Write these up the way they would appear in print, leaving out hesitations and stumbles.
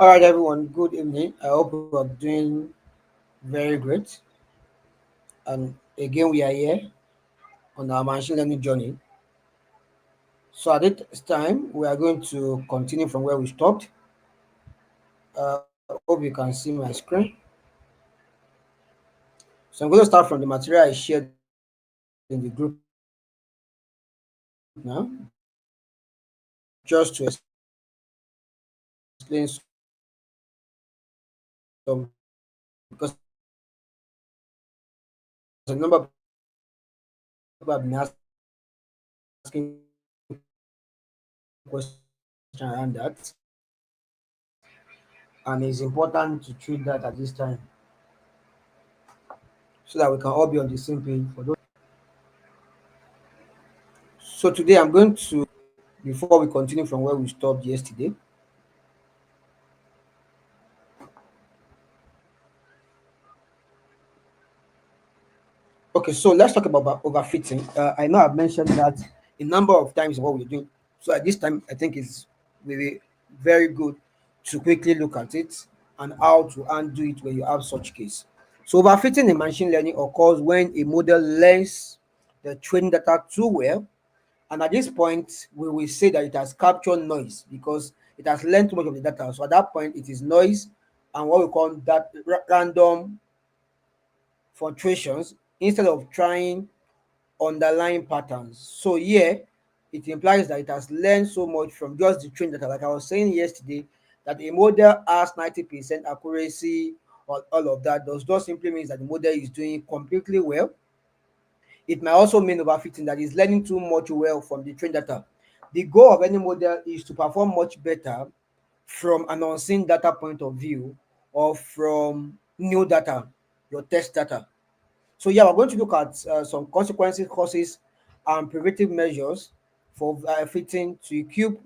All right, everyone. Good evening. I hope you are doing very great. And again, we are here on our machine learning journey. So at this time, we are going to continue from where we stopped. Hope you can see my screen. So I'm going to start from the material I shared in the group now, just to explain some Okay, so let's talk about overfitting. I know I've mentioned that a number of times in what we're doing. So at this time, I think it's really very good to quickly look at it and how to undo it when you have such case. So overfitting in machine learning occurs when a model learns the training data too well, and at this point, we will say that it has captured noise because it has learned too much of the data. So at that point, it is noise and what we call that random fluctuations instead of trying underlying patterns. So here, it implies that it has learned so much from just the train data. Like I was saying yesterday, that a model has 90% accuracy or all of that does not simply means that the model is doing completely well. It might also mean overfitting, that is learning too much well from the train data. The goal of any model is to perform much better from an unseen data point of view or from new data, your test data. So yeah, we're going to look at some consequences, causes, and preventive measures for fitting to equip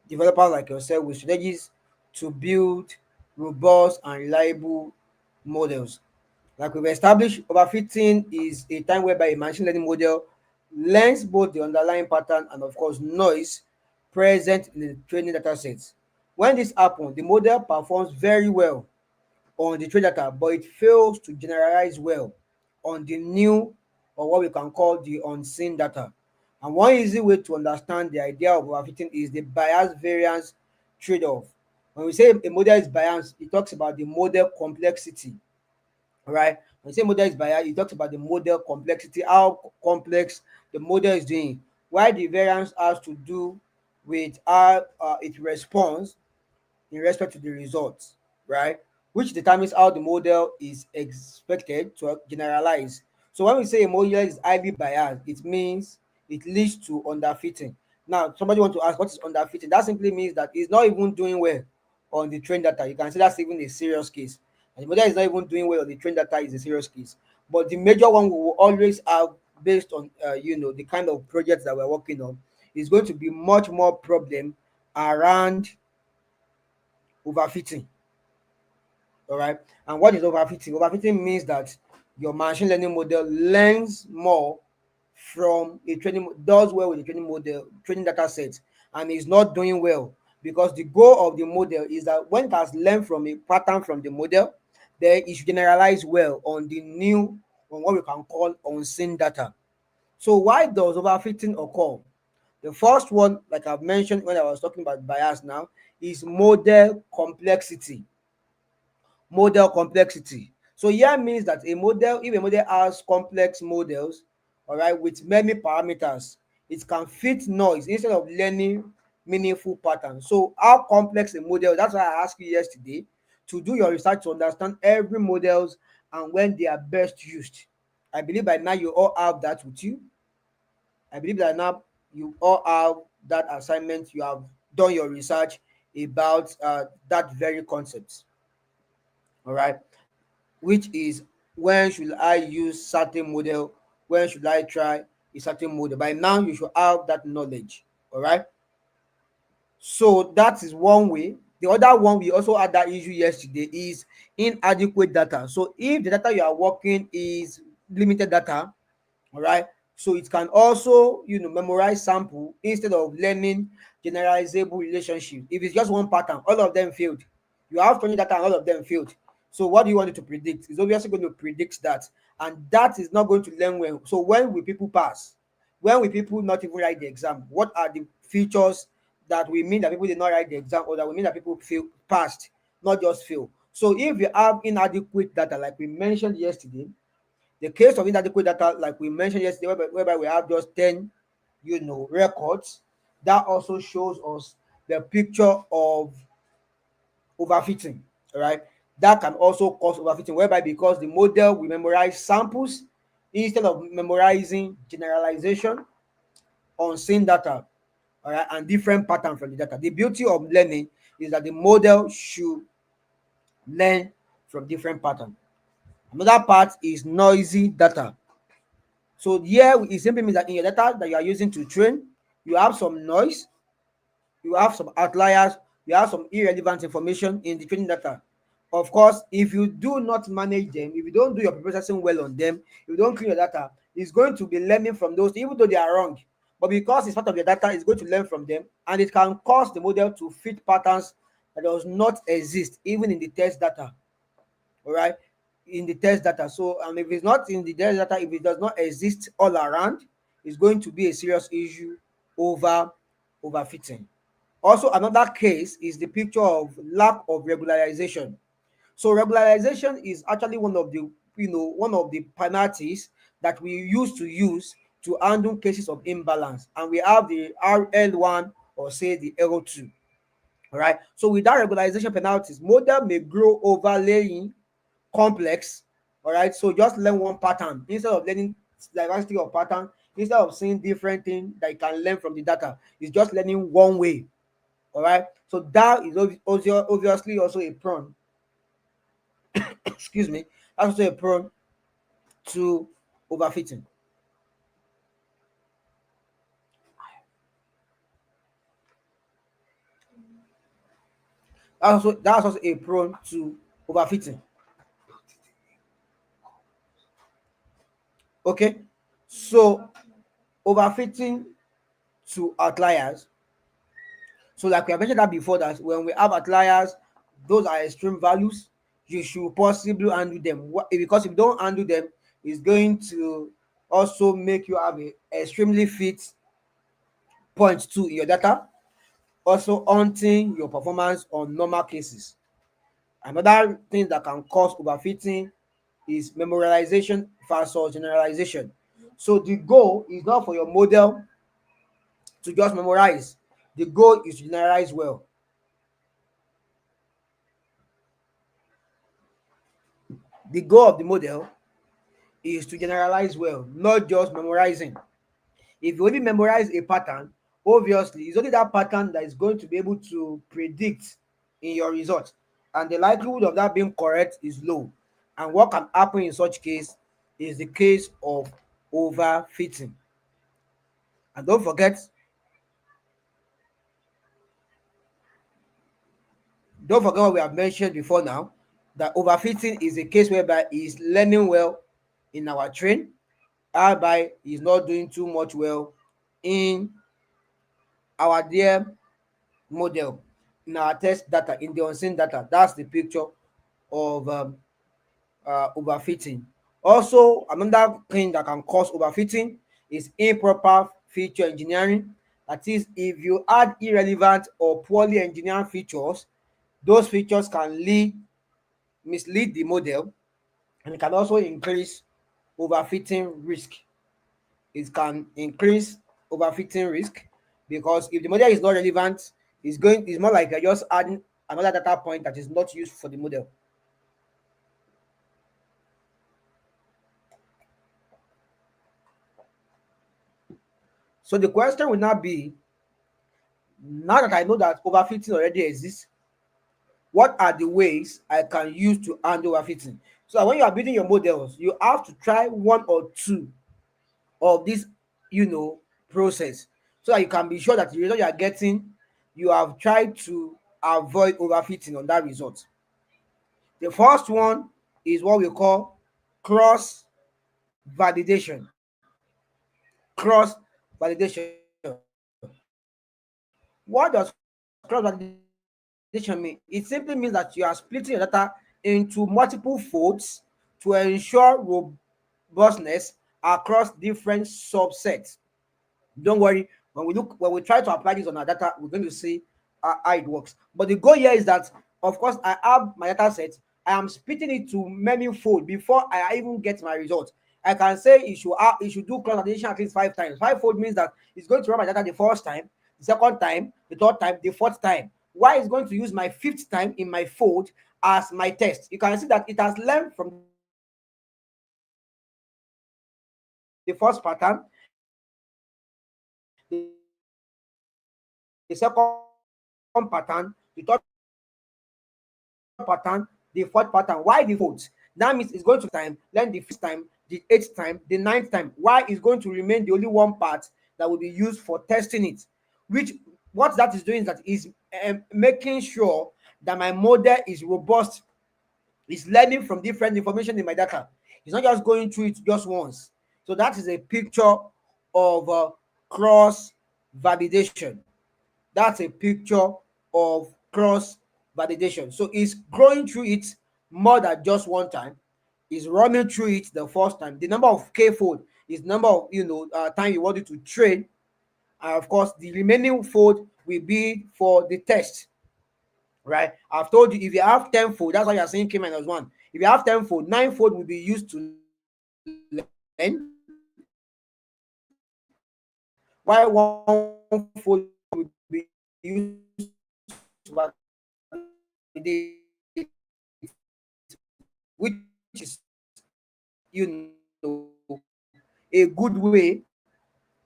developers like yourself with strategies to build robust and reliable models. Like we've established, overfitting is a time whereby a machine learning model learns both the underlying pattern and of course noise present in the training data sets. When this happens, the model performs very well on the trade data, but it fails to generalize well on the new, or what we can call the unseen data. And one easy way to understand the idea of overfitting is the bias variance trade-off. When we say a model is biased, it talks about the model complexity, right? When you say model is biased, it talks about the model complexity, how complex the model is doing. Why the variance has to do with how it responds in respect to the results, right? Which determines how the model is expected to generalize. So when we say a model is highly biased, it means it leads to underfitting. Now, somebody want to ask, what is underfitting? That simply means that it's not even doing well on the train data. You can say that's even a serious case. And the model is not even doing well on the train data is a serious case. But the major one we will always have, based on the kind of projects that we're working on, is going to be much more problem around overfitting. All right. And what is overfitting? Overfitting means that your machine learning model learns more from a training, does well with the training model, training data set, and is not doing well because the goal of the model is that when it has learned from a pattern from the model, then it should generalize well on the new, on what we can call unseen data. So why does overfitting occur? The first one, like I've mentioned when I was talking about bias now, is model complexity. Model complexity. So here means that a model, if a model has complex models, all right, with many parameters, it can fit noise instead of learning meaningful patterns. So how complex a model, that's why I asked you yesterday to do your research to understand every models and when they are best used. I believe by now you all have that with you. I believe that now you all have that assignment. You have done your research about that very concept. All right, which is when should I use certain model, when should I try a certain model. By now you should have that knowledge. All right, so that is one way. The other one, we also had that issue yesterday, is inadequate data. So if the data you are working is limited data, all right, so it can also memorize sample instead of learning generalizable relationship. If it's just one pattern, all of them failed. You have 20 data and all of them failed. So what do you want it to predict? It's obviously going to predict that, and that is not going to learn well. So when will people pass? When will people not even write the exam? What are the features that we mean that people did not write the exam, or that we mean that people fail passed, not just fail? So if you have inadequate data, like we mentioned yesterday, the case of inadequate data, like we mentioned yesterday, whereby we have just 10, records, that also shows us the picture of overfitting, all right? That can also cause overfitting, whereby because the model will memorize samples instead of memorizing generalization on same data, all right, and different patterns from the data. The beauty of learning is that the model should learn from different patterns. Another part is noisy data. So here it simply means that in your data that you are using to train, you have some noise, you have some outliers, you have some irrelevant information in the training data. Of course, if you do not manage them, if you don't do your processing well on them, if you don't clean your data, it's going to be learning from those, even though they are wrong. But because it's part of your data, it's going to learn from them, and it can cause the model to fit patterns that does not exist even in the test data. All right, in the test data. So if it's not in the test data, if it does not exist all around, it's going to be a serious issue over overfitting. Also, another case is the picture of lack of regularization. So regularization is actually one of the penalties that we used to use to handle cases of imbalance, and we have the RL1, or say the L2. All right. So without regularization penalties, model may grow overlaying complex. All right. So just learn one pattern instead of learning diversity of pattern. Instead of seeing different things that you can learn from the data, it's just learning one way. All right. So that is obviously also a prone. Excuse me. That's also a prone to overfitting. That's also a prone to overfitting. Okay. So overfitting to outliers. So like we have mentioned that before, that when we have outliers, those are extreme values. You should possibly undo them. Because if you don't undo them, it's going to also make you have a extremely fit point two in your data, also haunting your performance on normal cases. Another thing that can cause overfitting is memorization versus generalization. So the goal is not for your model to just memorize. The goal is to generalize well. The goal of the model is to generalize well, not just memorizing. If you only memorize a pattern, obviously it's only that pattern that is going to be able to predict in your result, and the likelihood of that being correct is low. And what can happen in such case is the case of overfitting. And don't forget what we have mentioned before now, that overfitting is a case whereby he's learning well in our train, whereby he's not doing too much well in our dear model, in our test data, in the unseen data. That's the picture of overfitting. Also, another thing that can cause overfitting is improper feature engineering. That is, if you add irrelevant or poorly engineered features, those features can mislead the model, and it can also increase overfitting risk. It can increase overfitting risk, because if the model is not relevant, it's more like you're just adding another data point that is not used for the model. So the question will now be, now that I know that overfitting already exists, what are the ways I can use to handle overfitting? So when you are building your models, you have to try one or two of this, process, so that you can be sure that the result you are getting, you have tried to avoid overfitting on that result. The first one is what we call cross validation. Cross validation. What does cross validation mean? mean? It simply means that you are splitting your data into multiple folds to ensure robustness across different subsets. Don't worry, when we try to apply this on our data, we're going to see how it works. But the goal here is that, of course, I have my data set. I am splitting it to many fold before I even get my result. I can say it should do cross validation at least 5 times. Five fold means that it's going to run my data the first time, the second time, the third time, the fourth time. Why is going to use my fifth time in my fold as my test? You can see that it has learned from the first pattern, the second pattern, the third pattern, the fourth pattern, the fifth pattern, the ninth pattern, the 10th pattern, the 11th pattern, the 12th pattern, the 13th pattern, the 14th pattern. Why the folds? That means it's going to time, learn the fifth time, the eighth time, the ninth time. Why is going to remain the only one part that will be used for testing it? Which what that is doing is that is making sure that my model is robust, is learning from different information in my data. It's not just going through it just once. So that is a picture of cross validation. That's a picture of cross validation. So it's going through it more than just one time. It's running through it the first time. The number of k fold is number of time you want it to train, and of course the remaining fold will be for the test, right? I've told you if you have 10 fold, that's why you're saying k minus 1. If you have 10 fold, 9 fold will be used to learn, while 1 fold will be used to validate, which is a good way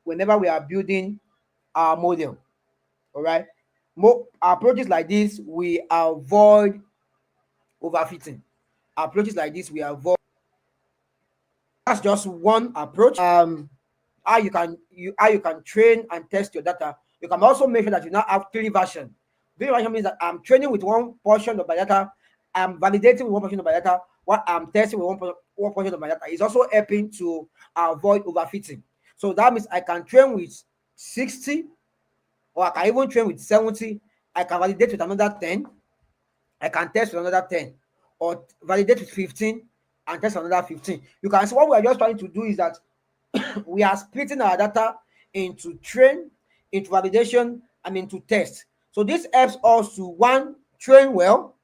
whenever we are building our model. All right. Approaches like this, we avoid overfitting. Approaches like this, we avoid. That's just one approach. How you can train and test your data. You can also make sure that you now have three versions. Three version means that I'm training with one portion of my data, I'm validating with one portion of my data, what I'm testing with one portion of my data. Is also helping to avoid overfitting. So that means I can train with 60, or I can even train with 70. I can validate with another 10. I can test with another 10, or validate with 15 and test another 15. You can see what we are just trying to do is that we are splitting our data into train, into validation, and into test. So this helps us to one, train well.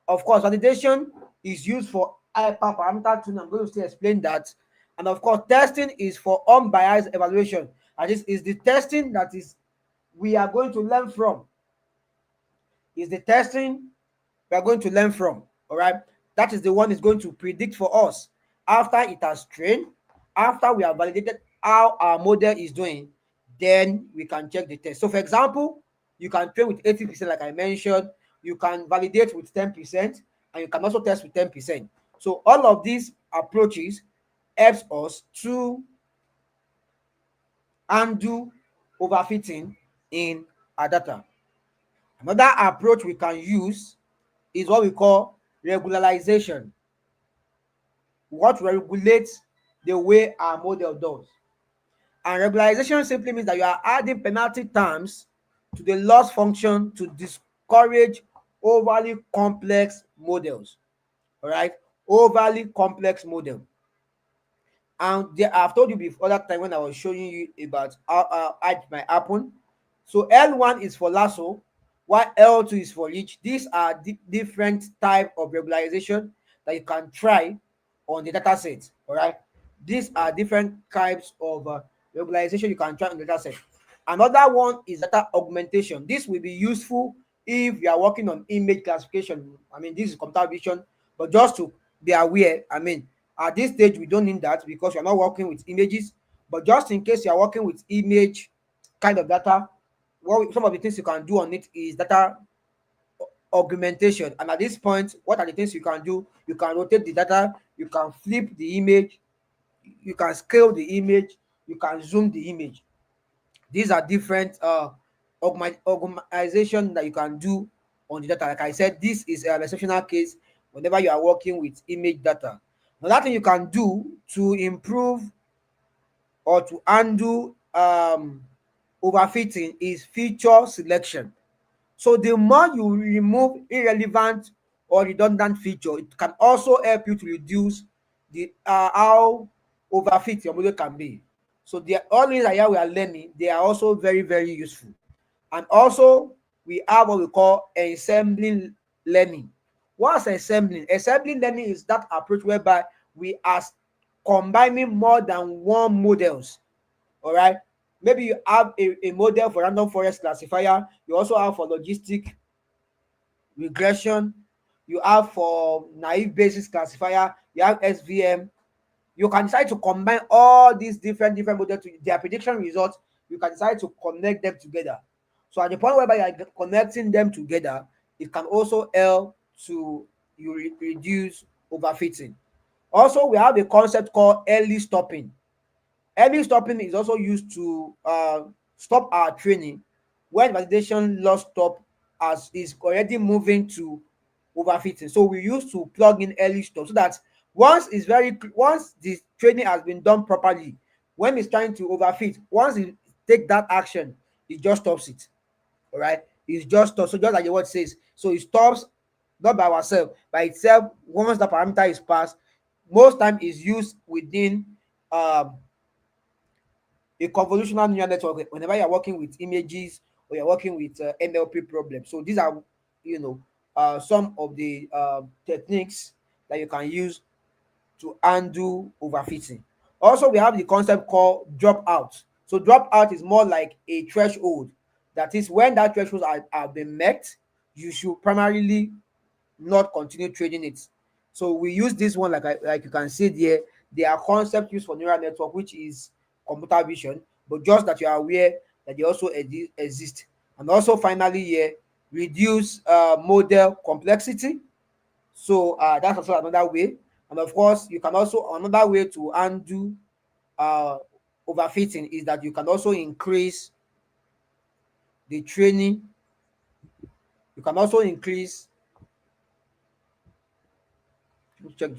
Of course, validation is used for hyperparameter tuning. I'm going to still explain that. And of course, testing is for unbiased evaluation. And this is the testing that is we are going to learn from. Is the testing we are going to learn from. All right. That is the one is going to predict for us after it has trained, after we have validated how our model is doing, then we can check the test. So, for example, you can train with 80%, like I mentioned, you can validate with 10%, and you can also test with 10%. So, all of these approaches helps us to undo overfitting in our data. Another approach we can use is what we call regularization. What regulates the way our model does. And regularization simply means that you are adding penalty terms to the loss function to discourage overly complex models. All right, overly complex model. And I've told you before that time when I was showing you about how it might happen. So L1 is for lasso, while L2 is for leech. These are different type of regularization that you can try on the data set. All right, these are different types of regularization you can try on the data set. Another one is data augmentation. This will be useful if you are working on image classification. I mean, this is computer vision, but just to be aware, I mean, at this stage we don't need that because you're not working with images. But just in case you are working with image kind of data, some of the things you can do on it is data augmentation. And at this point, what are the things you can do? You can rotate the data, you can flip the image, you can scale the image, you can zoom the image. These are different organization that you can do on the data. Like I said, this is an exceptional case whenever you are working with image data. Another thing you can do to improve or to undo overfitting is feature selection. So the more you remove irrelevant or redundant feature, it can also help you to reduce the how overfit your model can be. So the all these are here we are learning, they are also very very useful. And also we have what we call ensembling learning. What's ensembling? Ensembling learning is that approach whereby we are combining more than one models. All right, maybe you have a model for random forest classifier, you also have for logistic regression, you have for naive basis classifier, you have SVM. You can decide to combine all these different models to their prediction results. You can decide to connect them together. So at the point whereby you are connecting them together, it can also help to reduce overfitting. Also, we have a concept called early stopping. Early stopping is also used to stop our training when validation loss stop as is already moving to overfitting. So we used to plug in early stop so that once the training has been done properly, when it's trying to overfit, once it take that action, it just stops it. All right, it's just stops. So just like the word says, so it stops not by ourselves, by itself. Once the parameter is passed, most time is used within um a convolutional neural network whenever you're working with images or you're working with NLP problems. So these are, you know, some of the techniques that you can use to undo overfitting. Also, we have the concept called dropout. So dropout is more like a threshold. That is when that threshold are been met, you should primarily not continue trading it. So we use this one like you can see there. There are concepts used for neural network, which is computer vision, but just that you are aware that they also exist. And also finally here, reduce model complexity. So that's also another way. And of course, you can also another way to undo uh, overfitting is that you can also increase the training. You can also increase. Check.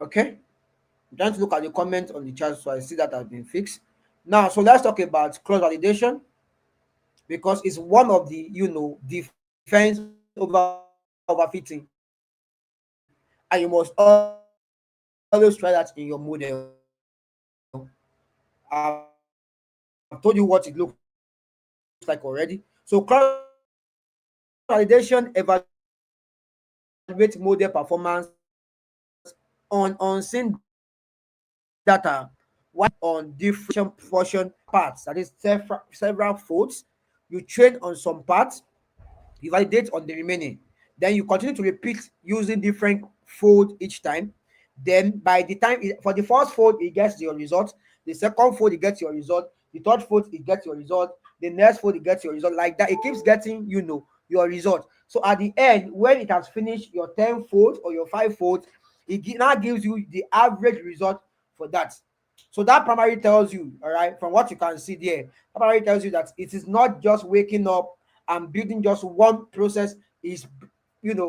Okay. I'm trying to look at the comment on the chat, so I see that has been fixed. Now, so let's talk about cross validation because it's one of the defense over overfitting, and you must always try that in your model. I've told you what it looks like already. So cross validation evaluate model performance on unseen data while on different portion parts, that is several folds. You train on some parts, you validate on the remaining, then you continue to repeat using different fold each time. Then by the time for the first fold it gets your result, the second fold it gets your result, the third fold it gets your result, the next fold it gets your result, like that it keeps getting your result. So at the end, when it has finished your 10 folds or your 5 folds, now gives you the average result for that. So that primarily tells you, all right, from what you can see there, that primarily tells you that it is not just waking up and building just one process, is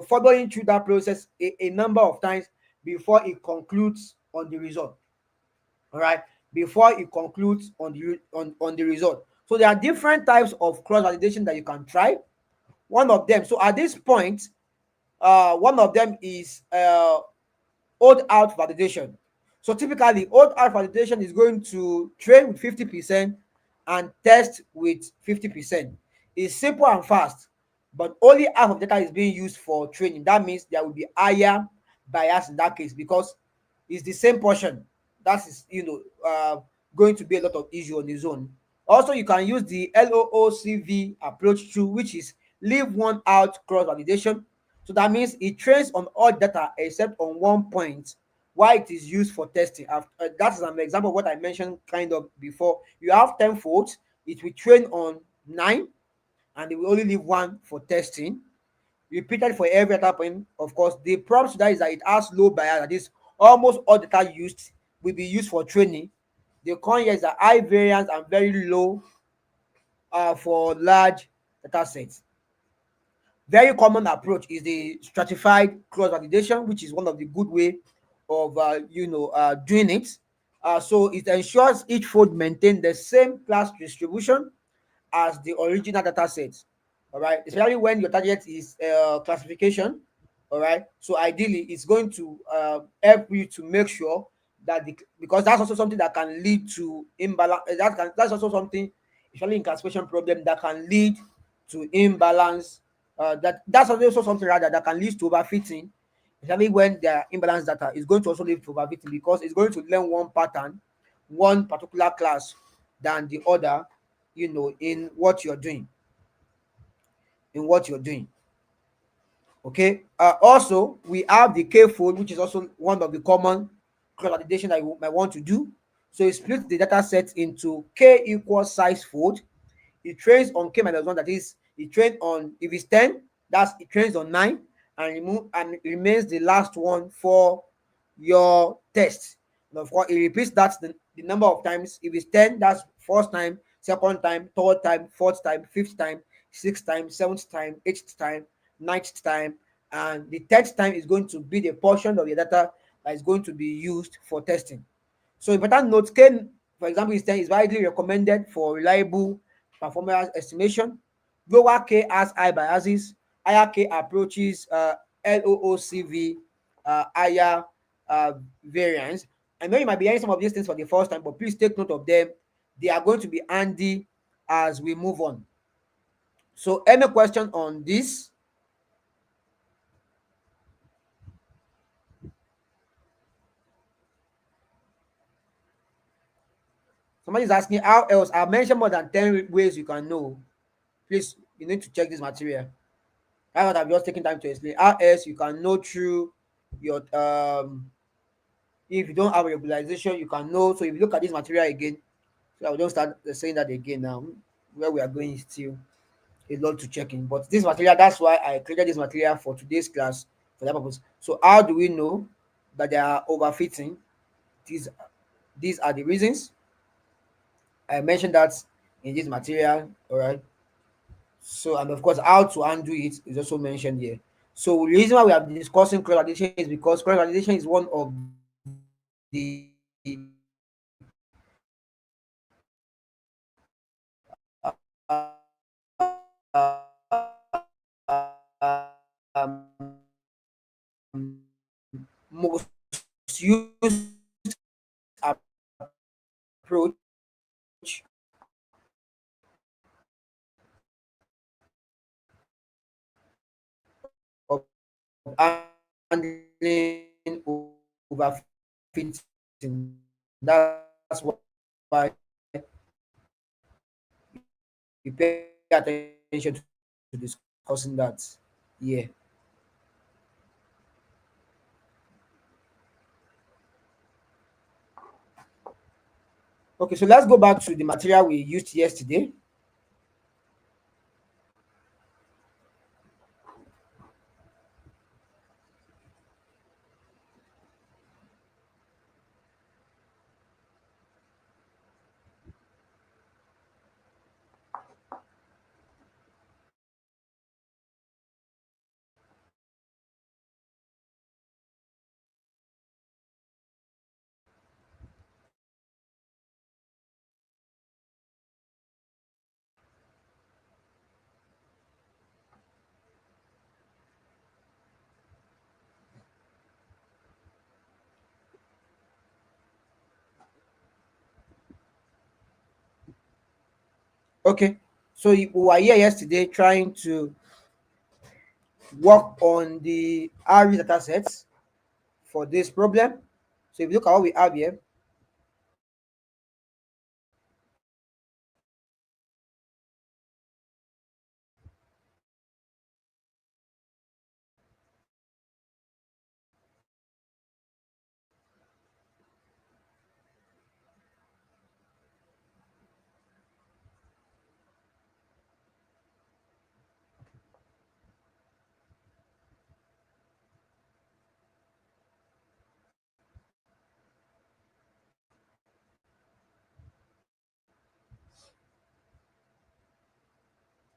following through that process a number of times before it concludes on the result. All right, before it concludes on the result. So there are different types of cross validation that you can try. One of them, so at this point, one of them is old out validation. So typically, old out validation is going to train with 50% and test with 50%. It's simple and fast, but only half of data is being used for training. That means there will be higher bias in that case because it's the same portion. That is, going to be a lot of issue on its own. Also, you can use the LOOCV approach too, which is leave one out cross validation. So that means it trains on all data except on one point why it is used for testing. That is an example of what I mentioned kind of before. You have 10 folds, it will train on 9 and it will only leave one for testing. Repeated for every data point. Of course, the problem to that is that it has low bias. That is, almost all data used will be used for training. The con here is that high variance and very low for large data sets. Very common approach is the stratified cross validation, which is one of the good way of doing it. So it ensures each fold maintain the same class distribution as the original data set. All right, especially when your target is classification. All right, so ideally it's going to help you to make sure that because that's also something that can lead to imbalance. That's also something, especially in classification problem, that can lead to imbalance. That's also something rather that can lead to overfitting, especially when there are imbalanced data. Is going to also lead to overfitting because it's going to learn one pattern, one particular class than the other, in what you're doing. In what you're doing. Okay. Also, we have the K fold, which is also one of the common cross validation that you might want to do. So it splits the data set into K equals size fold. It trains on K minus 1, that is, it trains on, if it's 10, that's it trains on 9, and remove and it remains the last one for your test. And of course, it repeats that the number of times. If it's 10, that's first time, second time, third time, fourth time, fifth time, sixth time, seventh time, eighth time, ninth time, and the 10th time is going to be the portion of your data that is going to be used for testing. So important note, K, for example, is widely recommended for reliable performance estimation. Lower K has high biases, higher K approaches LOOCV, higher variance. I know you might be hearing some of these things for the first time, but please take note of them. They are going to be handy as we move on. So any question on this? Somebody is asking how else. I mentioned more than 10 ways you can know. Please, you need to check this material. That's what I've just taken time to explain. How else you can know through your if you don't have a regularization, you can know. So if you look at this material again, so I will just start saying that again now. Where we are going is still a lot to check in. But this material, that's why I created this material for today's class for that purpose. So how do we know that they are overfitting? These these are the reasons. I mentioned that in this material. All right. So, and of course, how to undo it is also mentioned here. So, the reason why we are discussing cross validation is because cross validation is one of the most used approach of handling overfitting. That's why you pay attention to discussing that. Yeah. Okay, so let's go back to the material we used yesterday. Okay, so we were here yesterday trying to work on the RE data sets for this problem. So if you look at what we have here,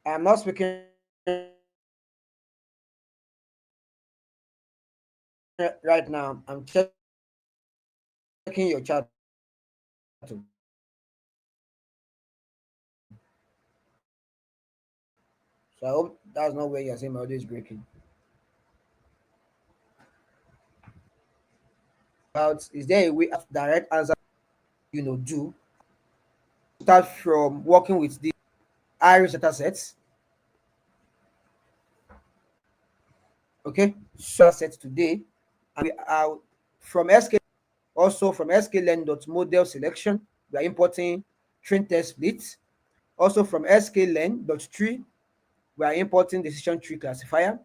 I'm not speaking right now. right now. I'm checking your chat. So I hope that's not where you're saying my audio is breaking. About is there a way direct answer do start from working with the iris data sets? Okay, so set today, and we are from SK, also from sklearn.model selection. We are importing train test splits. Also from sklearn.tree, we are importing decision tree classifier,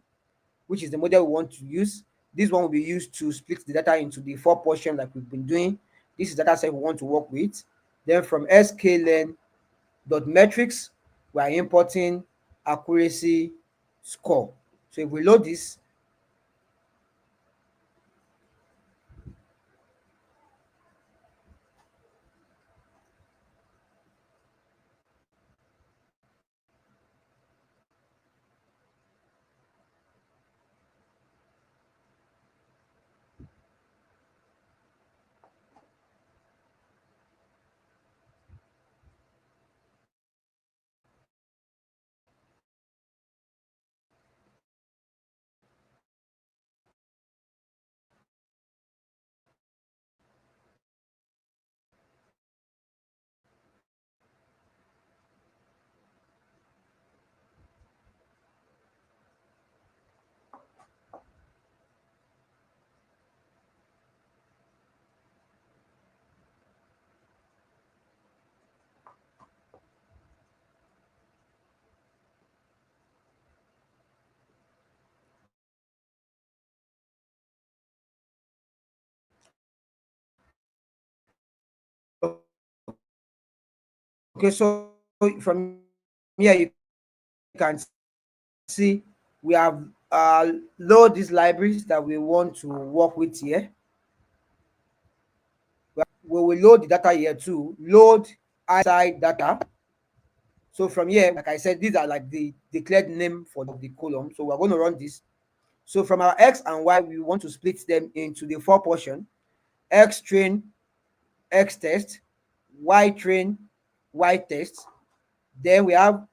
which is the model we want to use. This one will be used to split the data into the four portions like we've been doing. This is data set we want to work with. Then from sklearn.metrics, we are importing accuracy score. So if we load this, okay, so from here you can see we have load these libraries that we want to work with here. We will load the data here too. Load inside data. So from here, like I said, these are like the declared name for the column. So we're going to run this. So from our X and Y, we want to split them into the four portion: X train, X test, Y train, Y test. Then we have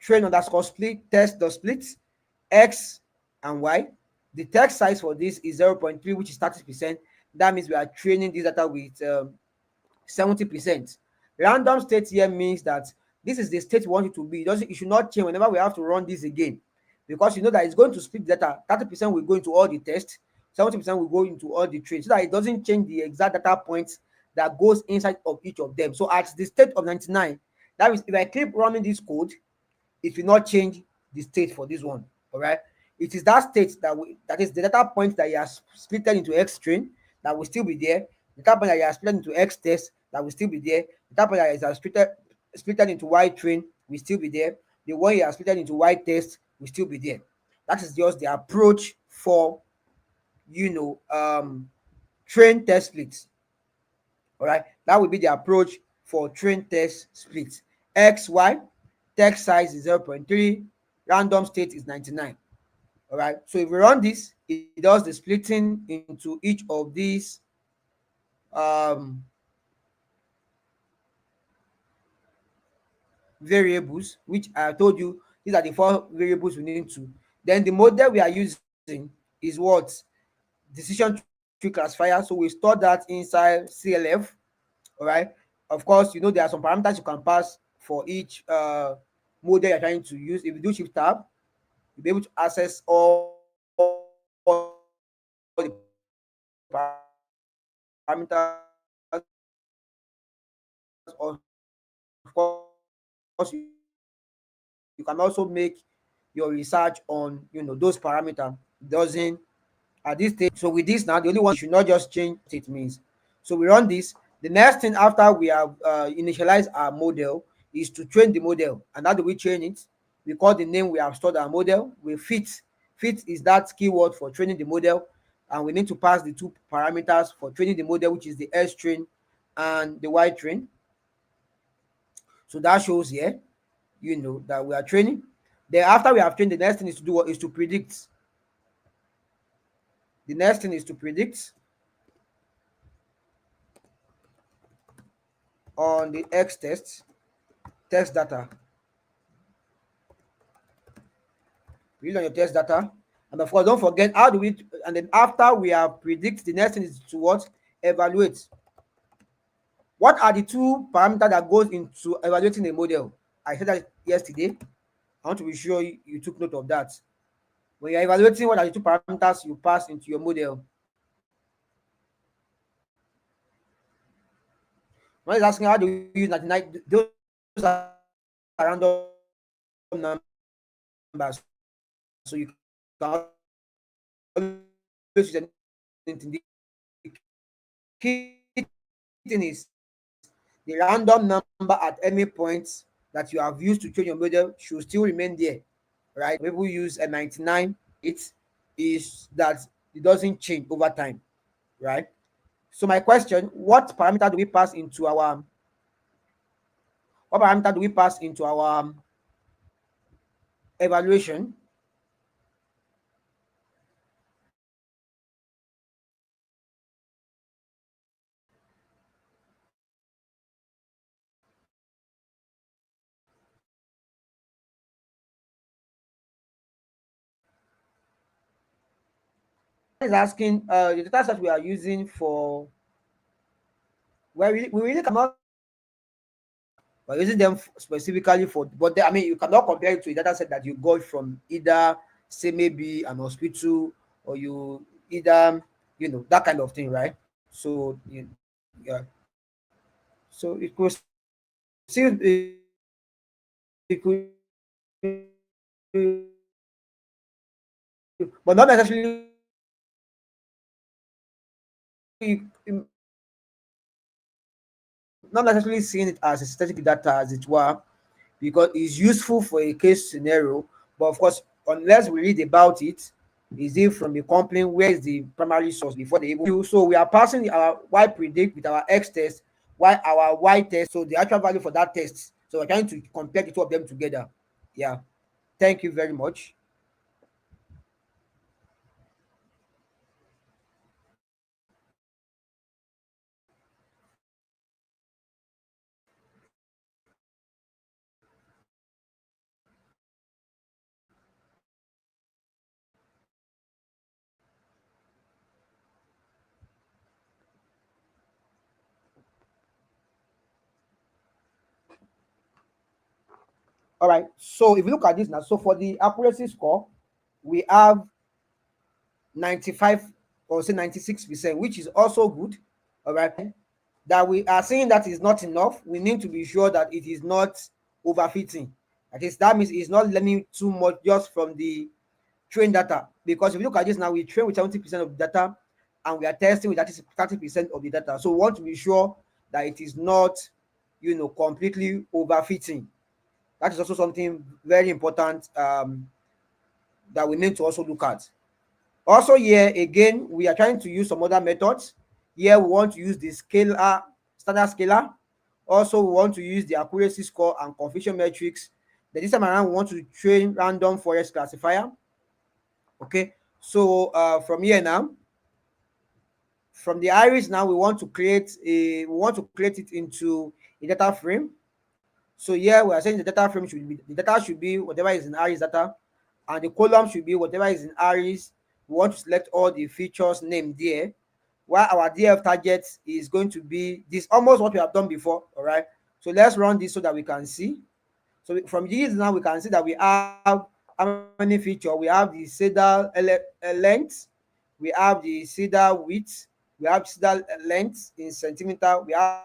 train underscore split, test the split, X and Y. The text size for this is 0.3, which is 30%. That means we are training this data with 70%. Random state here means that this is the state we want it to be. It should not change whenever we have to run this again, because you know that it's going to split data. 30% will go into all the tests, 70% will go into all the trains, so that it doesn't change the exact data points that goes inside of each of them. So at the state of 99, that means if I keep running this code, it will not change the state for this one. All right. It is that state that is the data point that you are split into X train that will still be there. The data point that you are split into X test that will still be there. The data point that is split into Y train will still be there. The one you are split into Y test will still be there. That is just the approach for you know um train test splits. All right, that will be the approach for train test split. XY text size is 0.3, random state is 99. All right, so if we run this, it does the splitting into each of these um, variables, which I told you these are the four variables we need to. Then the model we are using is what? Decision tree classifier. So we store that inside CLF. All right. Of course, you know there are some parameters you can pass for each model you're trying to use. If you do shift tab, you'll be able to access all the parameters. Of course, you can also make your research on those parameters. Doesn't at this stage. So with this now, the only one you should not just change it means. So we run this. The next thing after we have initialized our model is to train the model. And how do we train it? We call the name we have stored our model. We fit is that keyword for training the model, and we need to pass the two parameters for training the model, which is the S train and the Y train. So that shows here, that we are training. Then after we have trained, the next thing is to do what is to predict. The next thing is to predict on the X test data. Read on your test data. And of course, don't forget how do we, and then after we have predict, the next thing is to what? Evaluate. What are the two parameters that goes into evaluating a model? I said that yesterday. I want to be sure you took note of that. When you're evaluating, what are the two parameters you pass into your model? One is asking how do you use 99, those are random numbers. So you can always use anything. The key thing is the random number at any point that you have used to train your model should still remain there, right? People use a 99. It is that it doesn't change over time, right? So my question: what parameter do we pass into our evaluation? Is asking the data set we are using for, well, we really cannot, we're using them specifically for, but they, I mean, you cannot compare it to a data set that you got from either, say, maybe an hospital, or you either, that kind of thing, right? So, yeah. So it could still, it could, but not necessarily, not necessarily seeing it as a static data, as it were, because it's useful for a case scenario. But of course, unless we read about it, is it from the complaint? Where is the primary source before they even? So we are passing our Y predict with our X test, while our Y test, so the actual value for that test. So we're trying to compare the two of them together. Yeah. Thank you very much. All right. So if you look at this now, so for the accuracy score, we have 95, or say 96%, which is also good. All right. That we are saying that is not enough. We need to be sure that it is not overfitting. That means it's not learning too much just from the train data. Because if you look at this now, we train with 70% of the data and we are testing with 30% of the data. So we want to be sure that it is not, completely overfitting. That is also something very important, that we need to also look at. Also, here again, we are trying to use some other methods. Here we want to use the standard scalar. Also, we want to use the accuracy score and confusion metrics. Then this time around, we want to train random forest classifier. Okay, so from here now, from the iris now, we want to create it into a data frame. So here we are saying the data should be whatever is in iris data, and the column should be whatever is in iris. We want to select all the features named there, while our DF target is going to be this, almost what we have done before. All right, so let's run this so that we can see. So from this now we can see that we have how many features. We have the cedar length, we have the cedar width, we have cedar length in centimeter, we have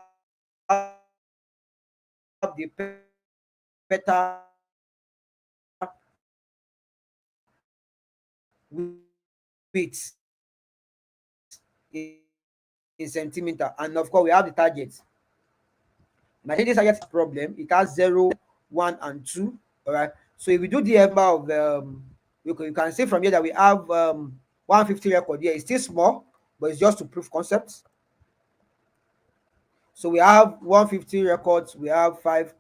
the width in, in centimeter, and of course we have the target. And I think this target problem, it has 0, 1, and 2. All right. So if we do the number of you can see from here that we have 150 record here. It's still small, but it's just to prove concepts. So we have 150 records. We have 5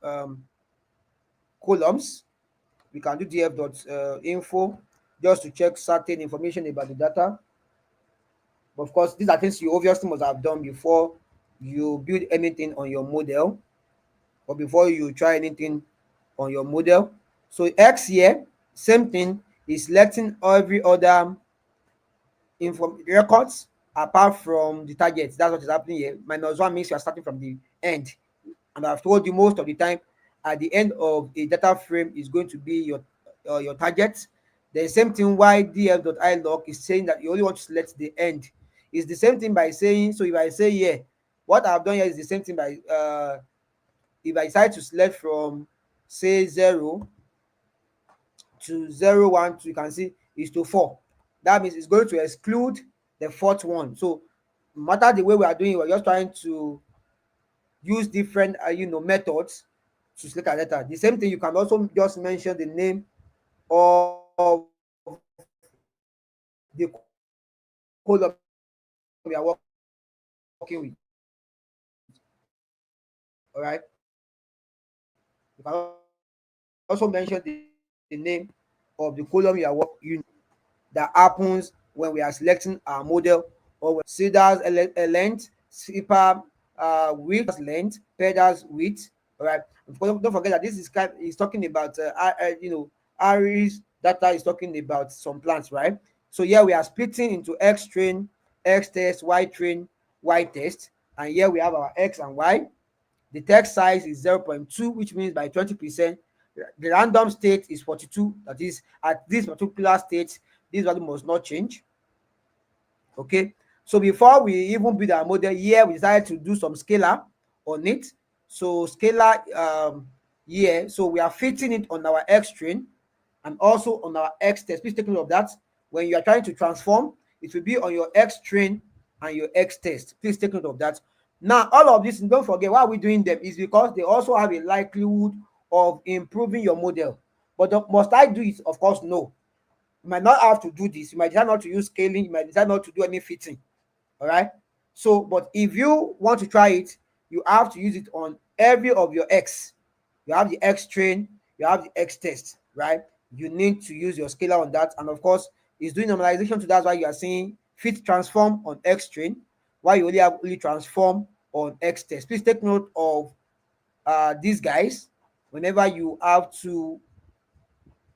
columns. We can do df.info just to check certain information about the data. But of course, these are things you obviously must have done before you build anything on your model, or before you try anything on your model. So X here, same thing, is selecting every other inform records apart from the target. That's what is happening here. -1 means you are starting from the end. And I've told you most of the time, at the end of a data frame is going to be your target. The same thing why df.ilog is saying that you only want to select the end. It's the same thing by saying, so if I say here, what I've done here is the same thing by if I decide to select from say 0 to 0, 1, 2, you can see is to 4. That means it's going to exclude the fourth one. So no matter the way we are doing it, we're just trying to use different methods to select a data. The same thing, you can also just mention the name of the column you are working with. All right, you can also mention the name of the column you are working that happens when we are selecting our model, or when seeders length, skipper width, pedals width. All right, don't forget that this is talking about aries data is talking about some plants, right? So here we are splitting into x train, x test, y train, y test, and here we have our x and y. The text size is 0.2, which means by 20%. The random state is 42. That is, at this particular state, this value must not change. Okay. So before we even build our model here, we decided to do some scalar on it. So scalar here, so we are fitting it on our X train and also on our X test. Please take note of that. When you are trying to transform, it will be on your X train and your X test. Please take note of that. Now, all of this, and don't forget why we're doing them is because they also have a likelihood of improving your model. But must I do it? Of course, no. You might not have to do this. You might decide not to use scaling. You might decide not to do any fitting. All right. So, but if you want to try it, you have to use it on every of your X. You have the X train, you have the X test, right? You need to use your scalar on that. And of course, it's doing normalization. So that's why you are seeing fit transform on X train, while you only have only transform on X test. Please take note of these guys whenever you have to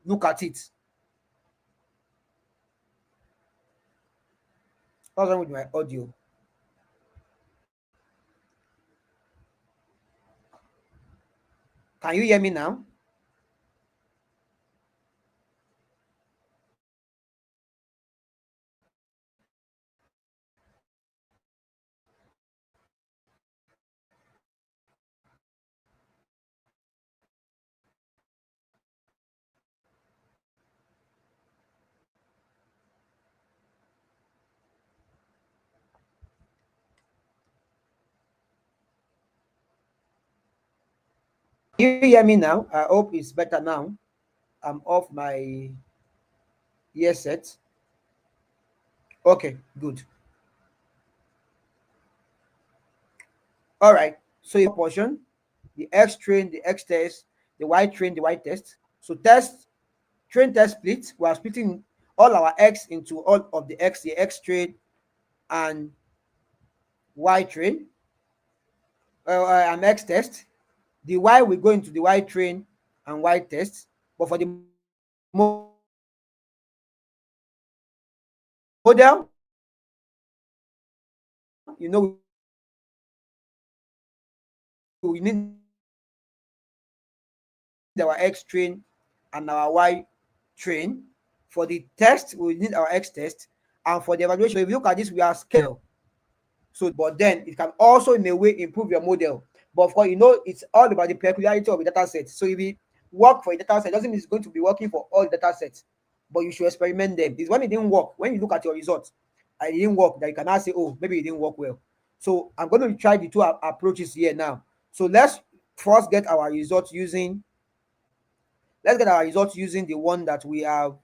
look at it. What's wrong with my audio? Can you hear me now? Can you hear me now? I hope it's better now. I'm off my earset. Okay, good. All right. So your portion, the X train, the X test, the Y train, the Y test. So test train test split. We are splitting all our X into all of the X, the X train and Y train, and X test. The Y will go into the Y train and Y test. But for the model, we need our X train and our Y train. For the test, we need our X test. And for the evaluation, if you look at this, we are scale. So, but then it can also in a way improve your model. But of course, it's all about the peculiarity of a data set. So if it work for a data set, doesn't mean it's going to be working for all data sets. But you should experiment them. It's when it didn't work, when you look at your results, and it didn't work, that you can now say, oh, maybe it didn't work well. So I'm going to try the two approaches here now. So first get our results using let's get our results using the one that we have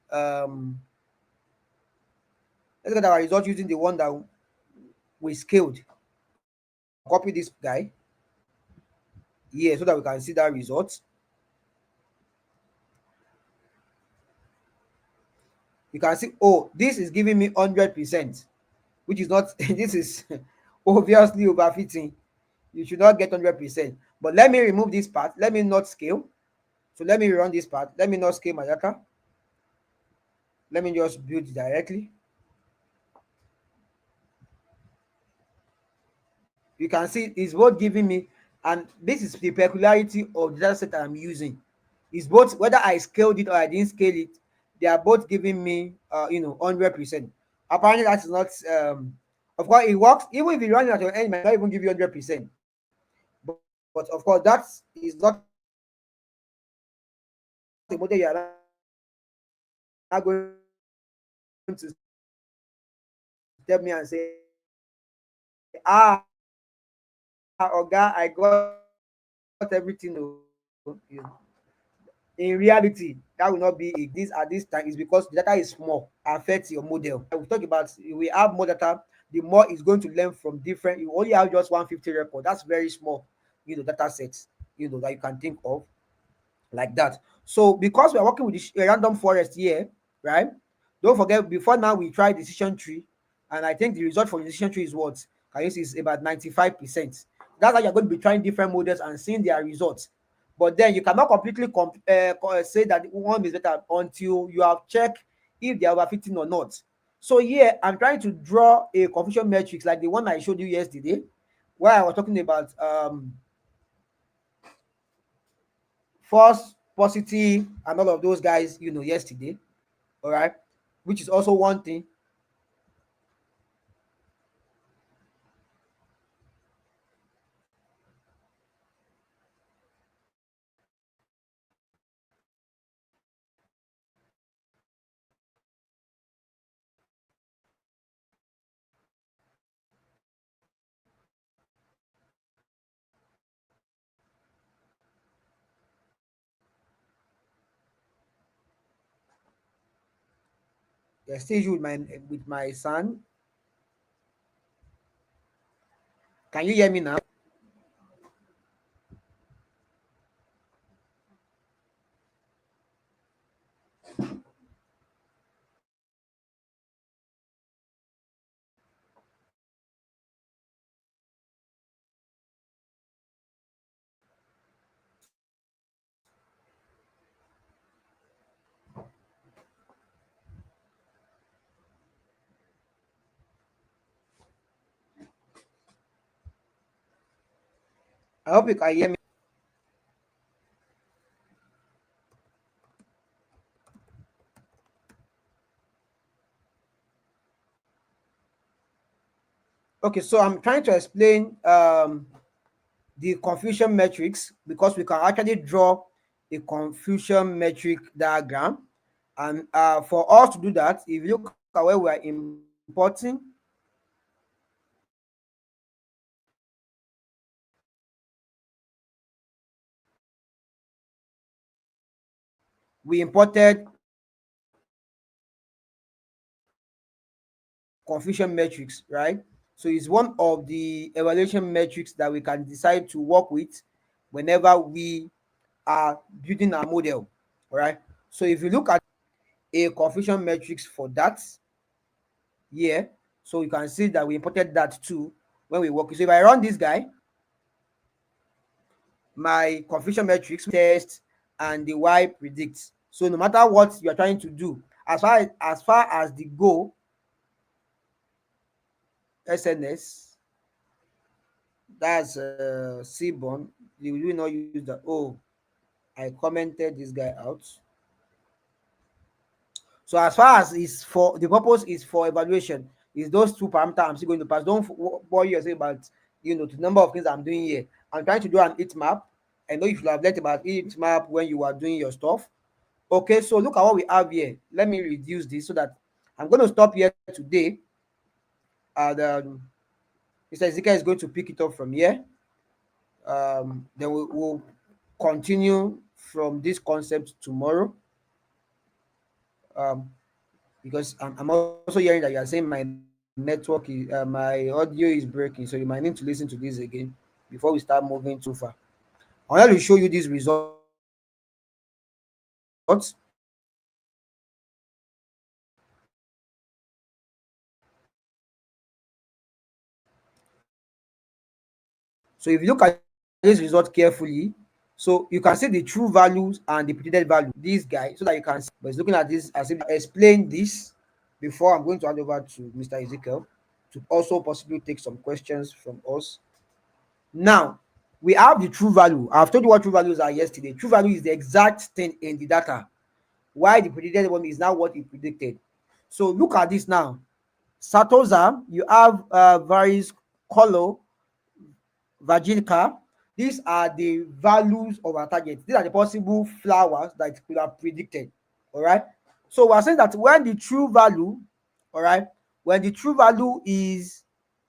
let's get our results using the one that we scaled. I'll copy this guy here so that we can see that result. You can see, oh, this is giving me 100%. which is not this is obviously overfitting. You should not get 100%. But let me remove this part. Let me not scale. So let me run this part. Let me not scale my data. Let me just build it directly. You can see it's both giving me, and this is the peculiarity of the data set that I'm using. It's both whether I scaled it or I didn't scale it, they are both giving me 100%. Apparently that is not of course it works. Even if you run it at your end, it might not even give you 100%. But of course that is not a model you are not going to step me and say, oga, I got everything. In reality, that will not be a this at this time is because the data is small, affect your model. We talk about we have more data, the more it's going to learn from different. You only have just 150 record. That's very small, data sets, that you can think of like that. So because we are working with the random forest here, right? Don't forget before now we tried decision tree, and I think the result for the decision tree is what? Can you see is about 95%. That's how you're going to be trying different models and seeing their results. But then you cannot completely say that one is better until you have checked if they are overfitting or not. So here I'm trying to draw a confusion matrix like the one I showed you yesterday, where I was talking about false positive and all of those guys yesterday. All right, which is also one thing. The stage with my son. Can you hear me now? I hope you can hear me. Okay, so I'm trying to explain the confusion metrics because we can actually draw a confusion metric diagram. And for us to do that, if you look at where we are importing, we imported confusion metrics, right? So it's one of the evaluation metrics that we can decide to work with whenever we are building our model. All right. So if you look at a confusion metrics for that here, so you can see that we imported that too when we work. So if I run this guy, my confusion metrics test and the y predicts. So no matter what you are trying to do, as far as the goal SNS, that's Seaborn, you will not use that. Oh, I commented this guy out. So as far as is for the purpose is for evaluation, is those two parameters I'm still going to pass. Don't worry yourself about the number of things I'm doing here. I'm trying to do an heat map. I know you should have learned about heat map when you are doing your stuff. Okay, so look at what we have here. Let me reduce this so that I'm going to stop here today. And Mr. Ezekiel is going to pick it up from here. Then we'll continue from this concept tomorrow. Um, because I'm also hearing that you are saying my network is my audio is breaking, so you might need to listen to this again before we start moving too far. I want to show you these results. So if you look at this result carefully, so you can see the true values and the predicted value. This guy, so that you can see, but it's looking at this as if explain this before I'm going to hand over to Mr. Ezekiel to also possibly take some questions from us. Now, we have the true value. I've told you what true values are yesterday. True value is the exact thing in the data. Why the predicted one is now what he predicted. So look at this now. Satosa, you have various color, Virginica. These are the values of our target. These are the possible flowers that could have predicted. All right. So we're saying that when the true value, all right, when the true value is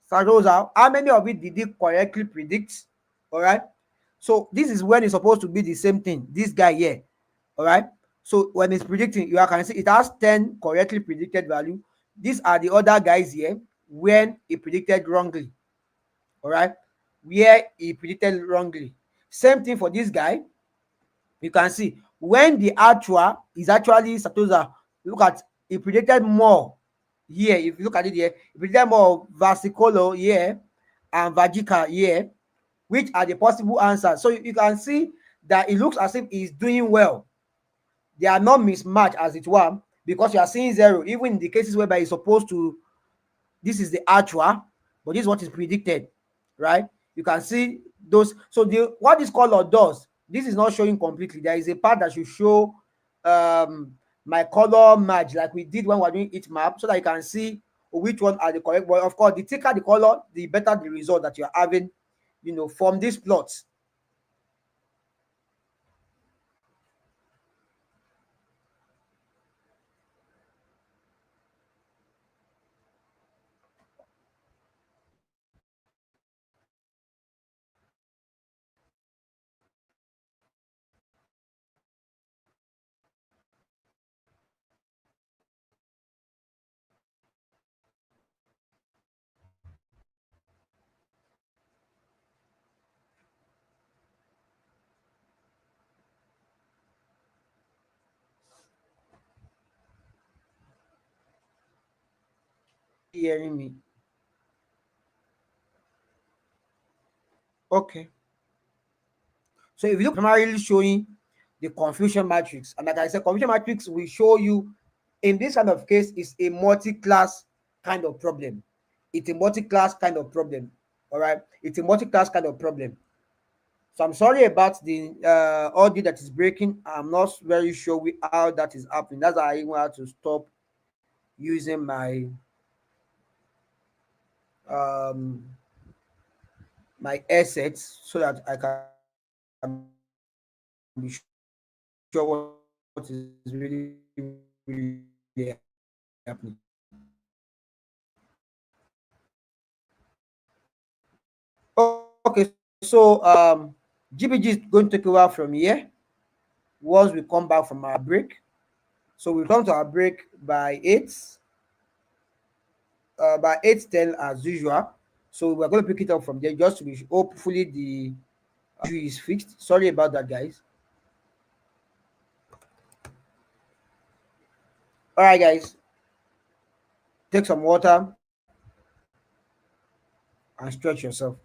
Sarosa, how many of it did he correctly predict? All right. So this is when it's supposed to be the same thing. This guy here. All right. So when it's predicting, you can see it has 10 correctly predicted value. These are the other guys here when he predicted wrongly. All right, where he predicted wrongly. Same thing for this guy. You can see when the actual is actually Satosa, look at, he predicted more here. If you look at it here, he predicted more Vasicolo here and Vajica here, which are the possible answers. So you can see that it looks as if he's doing well. They are not mismatched as it were, because you are seeing zero even in the cases whereby he's supposed to, this is the actual, but this is what is predicted, right? You can see those. So the what this color does, this is not showing completely. There is a part that should show my color match, like we did when we were doing each map, so that you can see which one are the correct. But of course, the thicker the color, the better the result that you're having, from these plots. Hearing me? Okay. So if you look, primarily showing the confusion matrix, and like I said, confusion matrix will show you in this kind of case is a multi-class kind of problem. It's a multi-class kind of problem. All right, it's a multi-class kind of problem. So I'm sorry about the audio that is breaking. I'm not very sure how that is happening. That's why I even had to stop using um my assets so that I can be sure what is really happening. Okay, so GBG is going to take over from here once we come back from our break. So we come to our break by 8:10 as usual. So we're going to pick it up from there just to be hopefully the issue is fixed. Sorry about that, guys. All right, guys, take some water and stretch yourself.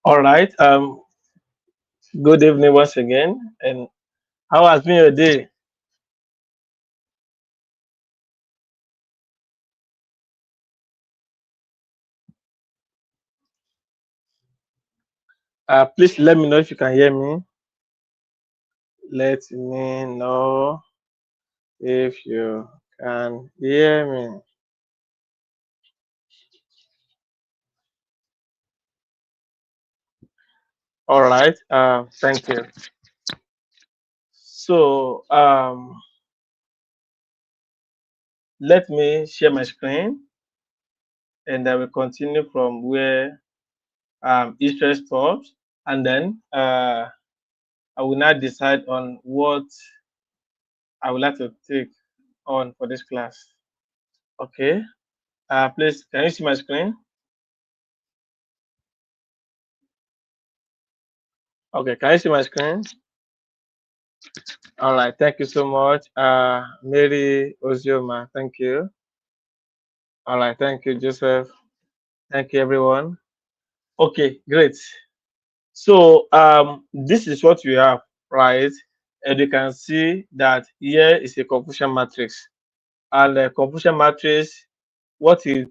All right. Good evening once again. And how has been your day? Please let me know if you can hear me. Let me know if you can hear me. All right. Thank you. So, let me share my screen, and I will continue from where Israel stops, and then I will now decide on what I would like to take on for this class. Okay. Please, can you see my screen? Okay, can you see my screen? All right, thank you so much. Mary Ozioma, thank you. All right, thank you, Joseph. Thank you, everyone. Okay, great. So this is what we have, right? And you can see that here is a confusion matrix. And the confusion matrix, what it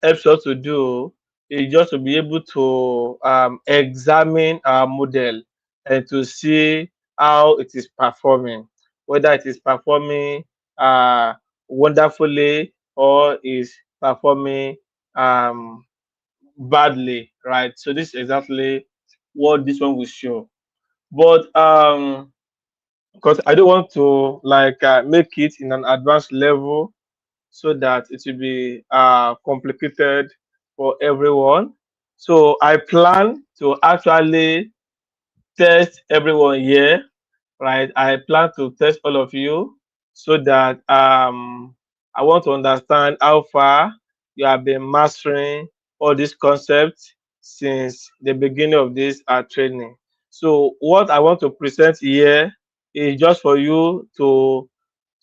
helps us to do is just to be able to examine our model and to see how it is performing, whether it is performing uh, wonderfully or is performing um, badly, right? So this is exactly what this one will show. But because I don't want to like make it in an advanced level so that it will be complicated for everyone. So I plan to actually test everyone here, right? I plan to test all of you so that I want to understand how far you have been mastering all these concepts since the beginning of this training. So what I want to present here is just for you to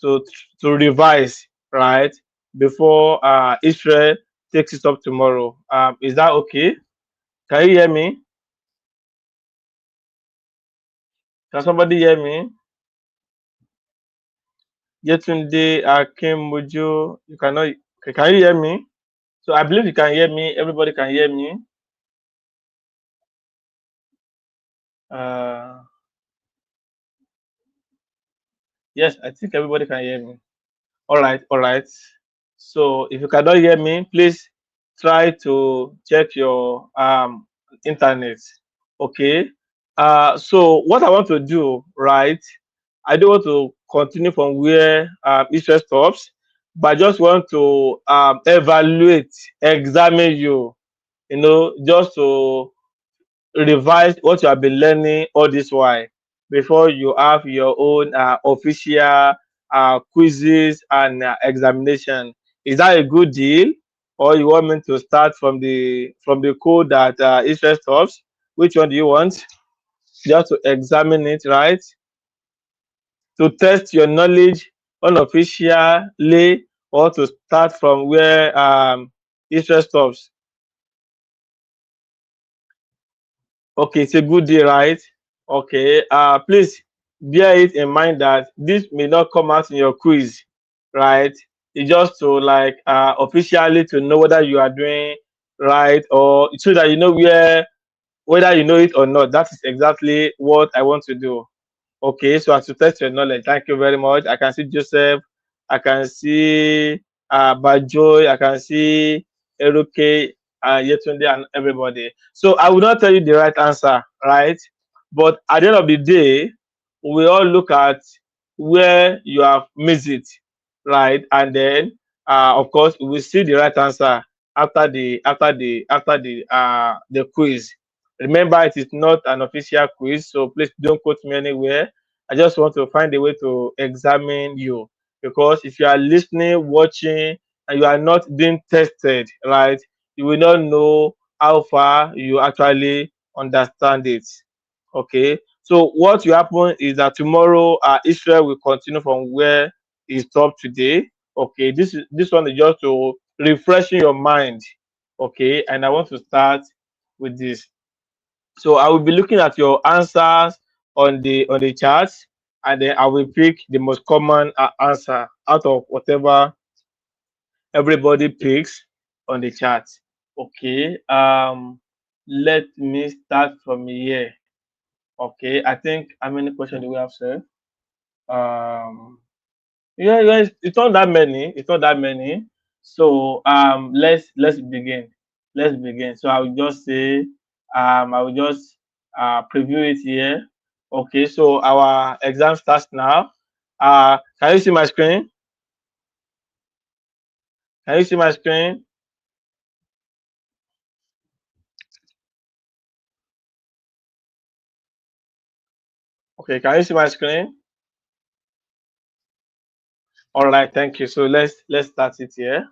to revise, right, before Israel takes it up tomorrow. Is that okay? Can you hear me? Can somebody hear me? Yetunde Akinmuju, you cannot. Okay, can you hear me? So I believe you can hear me. Everybody can hear me. Uh, yes, I think everybody can hear me. All right, all right. So if you cannot hear me, please try to check your internet. Okay. So what I want to do, right? I don't want to continue from where Israel stops, but I just want to evaluate, examine you, just to revise what you have been learning all this while before you have your own official quizzes and examination. Is that a good deal, or you want me to start from the code that Israel stops? Which one do you want? Just to examine it, right? To test your knowledge unofficially, or to start from where Israel stops? Okay, it's a good deal, right? Okay. Please bear it in mind that this may not come out in your quiz, right? It's just to like officially to know whether you are doing right, or so that you know whether you know it or not. That is exactly what I want to do. Okay, so as to test your knowledge, thank you very much. I can see Joseph, I can see Bajoy, I can see Eruke, Yetunde, and everybody. So I will not tell you the right answer, right? But at the end of the day, we all look at where you have missed it, right? And then, of course, we will see the right answer after the quiz. Remember, it is not an official quiz, so please don't quote me anywhere. I just want to find a way to examine you, because if you are listening, watching, and you are not being tested, right, you will not know how far you actually understand it. Okay. So what will happen is that tomorrow, Israel will continue from where he stopped today. Okay. This one is just to refreshing your mind. Okay. And I want to start with this. So I will be looking at your answers on the charts, and then I will pick the most common answer out of whatever everybody picks on the chart. Okay. Let me start from here. Okay. I think how many questions do we have, sir? Um. Yeah, yeah, it's not that many. It's not that many. So let's begin. Let's begin. So I will just say I will just preview it here. Okay, so our exam starts now. Can you see my screen? Can you see my screen? Okay, can you see my screen? All right, thank you. So let's start it here.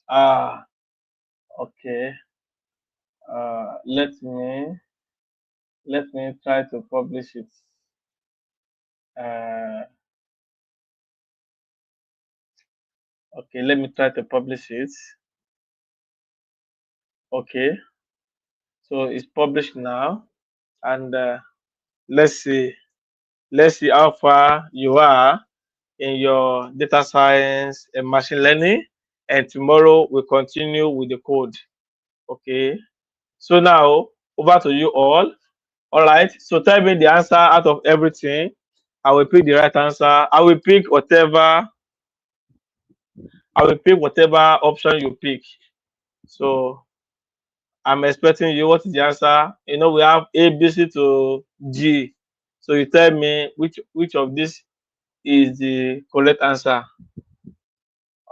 Uh okay. Let me try to publish it. Uh okay, let me try to publish it. Okay, so it's published now, and let's see, let's see how far you are in your data science and machine learning. And tomorrow we'll continue with the code. Okay, so now over to you all. All right, so tell me the answer out of everything. I will pick the right answer. I will pick whatever option you pick. So I'm expecting you. What is the answer? You know, we have A, B, C to G. So you tell me which of this is the correct answer.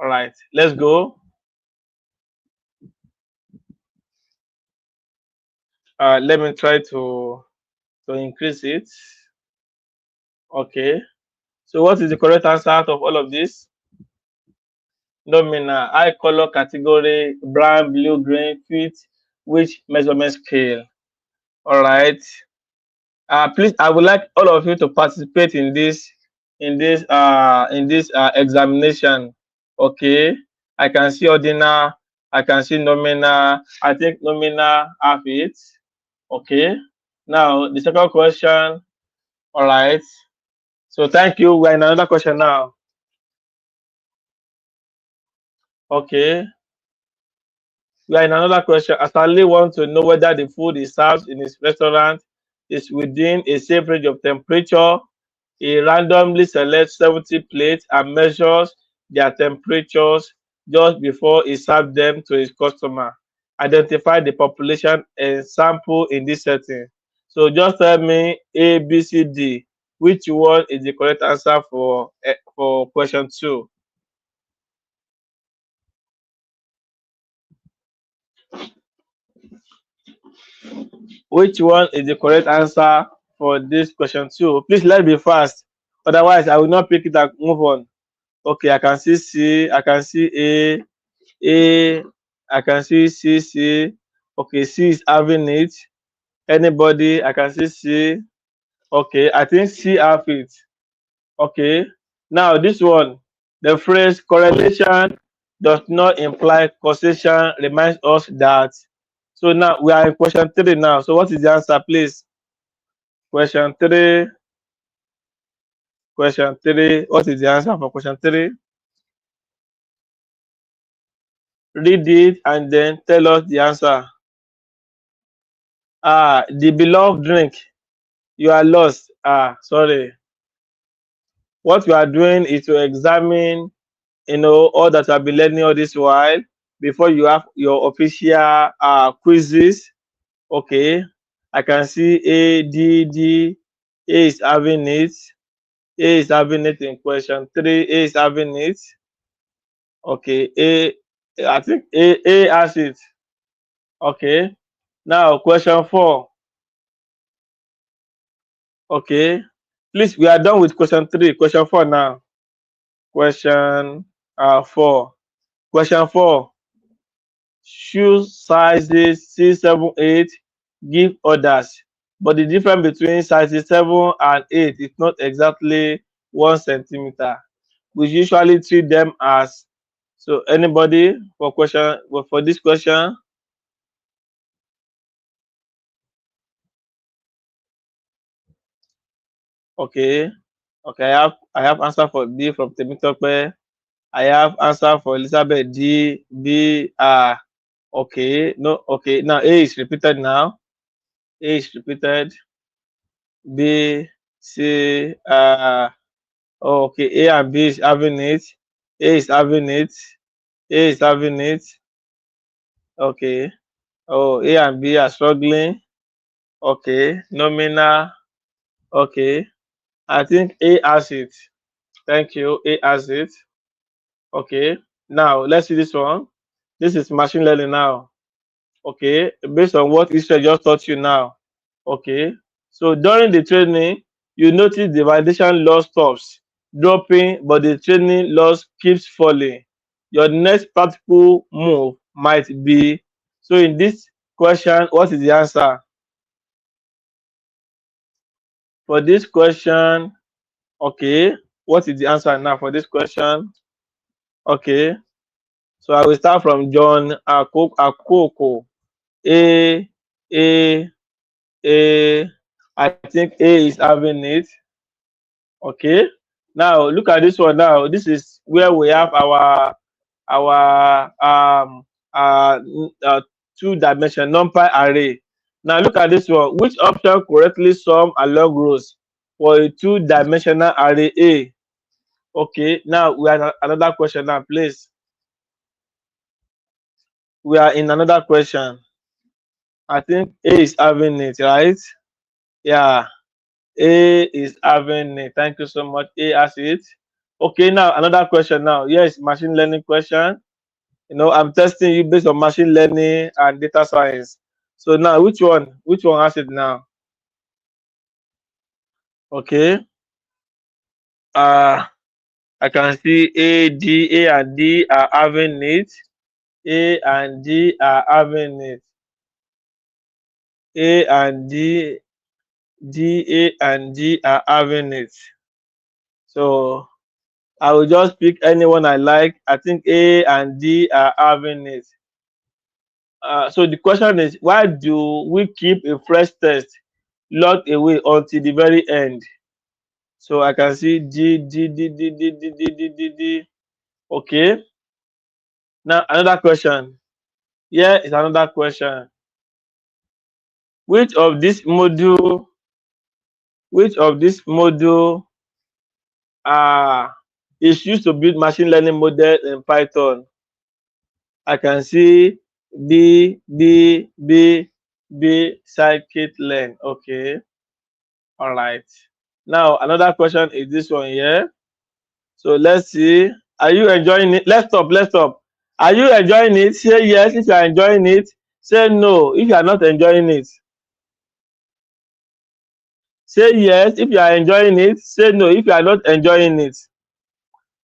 All right, let's go. Let me try to increase it. Okay. So what is the correct answer out of all of this? Nominal, eye color category, brown, blue, green, fit, which measurement scale? All right. Please, I would like all of you to participate in this examination. Okay, I can see ordinal, I can see nominal. I think nominal have it. Okay, now the second question. All right, so thank you. We're in another question now. Okay, we are in another question. Asali wants to know whether the food he serves in his restaurant is within a safe range of temperature. He randomly selects 70 plates and measures their temperatures just before he serves them to his customer. Identify the population and sample in this setting. So just tell me A, B, C, D. Which one is the correct answer for question 2? Which one is the correct answer for this question 2? Please let's be fast. Otherwise, I will not pick it and move on. Okay, I can see C, I can see A, I can see C, C. Okay, C is having it. Anybody, I can see C. Okay, I think C have it. Okay, now this one, the phrase correlation does not imply causation reminds us that. So now we are in question 3 now. So what is the answer, please? Question 3, question 3. What is the answer for question 3? Read it and then tell us the answer. The beloved drink. You are lost. Sorry. What you are doing is to examine, all that you have been learning all this while before you have your official quizzes. Okay. I can see A, D, D. A is having it. A is having it in question 3. A is having it. Okay. I think A has it. Okay. Now question 4. Okay. Please, we are done with question 3. Question 4 now. Question 4. Question 4. Shoe sizes 6, 7, 8. Give orders. But the difference between sizes 7 and 8 is not exactly 1 centimeter. We usually treat them as, so anybody for this question? Okay. Okay, I have answer for B from Temitope. I have answer for Elizabeth D. B. Okay. No. Okay. Now A is repeated now. A is repeated. B. C. Oh, okay. A and B is having it. A is having it. A is having it. Okay. Oh, A and B are struggling. Okay. Nominal. Okay. I think A has it. Thank you. A has it. Okay. Now let's see this one. This is machine learning now. Okay. Based on what Israel just taught you now. Okay. So during the training, you notice the validation loss stops dropping, but the training loss keeps falling. Your next practical move might be, so in this question, what is the answer? For this question, okay, what is the answer now for this question? Okay, so I will start from John Akoko. A, A, A. I think A is having it. Okay. Now look at this one. Now this is where we have our two-dimensional numpy array. Now look at this one. Which option correctly sum along rows for a two-dimensional array A? Okay. Now we are another question now, please. We are in another question. I think A is having it, right? Yeah. A is having it. Thank you so much. A has it. Okay, now another question now. Yes, machine learning question. I'm testing you based on machine learning and data science. So now which one? Which one has it now? Okay. Uh I can see A and D are having it. A and D are having it. A and A and D are having it. So I will just pick anyone I like. I think A and D are having it. So the question is, why do we keep a fresh test locked away until the very end? So I can see D. Okay. Now another question. Here is another question. Which of this module, which of this module uh, is used to build machine learning model in Python? I can see B, scikit-learn. Okay. All right. Now another question is this one here. So let's see. Are you enjoying it? Let's stop. Let's stop. Are you enjoying it? Say yes if you are enjoying it. Say no if you are not enjoying it. Say yes if you are enjoying it. Say no if you are not enjoying it.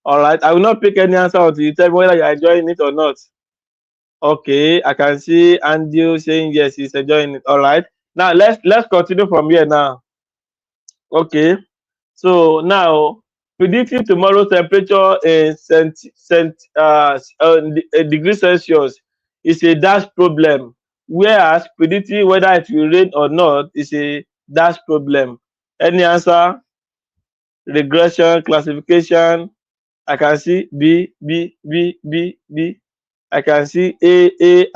All right. I will not pick any answer until you tell me whether you are enjoying it or not. Okay. I can see Andy saying yes, he's enjoying it. All right. Now let's continue from here now. Okay. So now predicting tomorrow's temperature in degrees Celsius is a dash problem, whereas predicting whether it will rain or not is a dash problem. Any answer? Regression, classification. I can see B. I can see A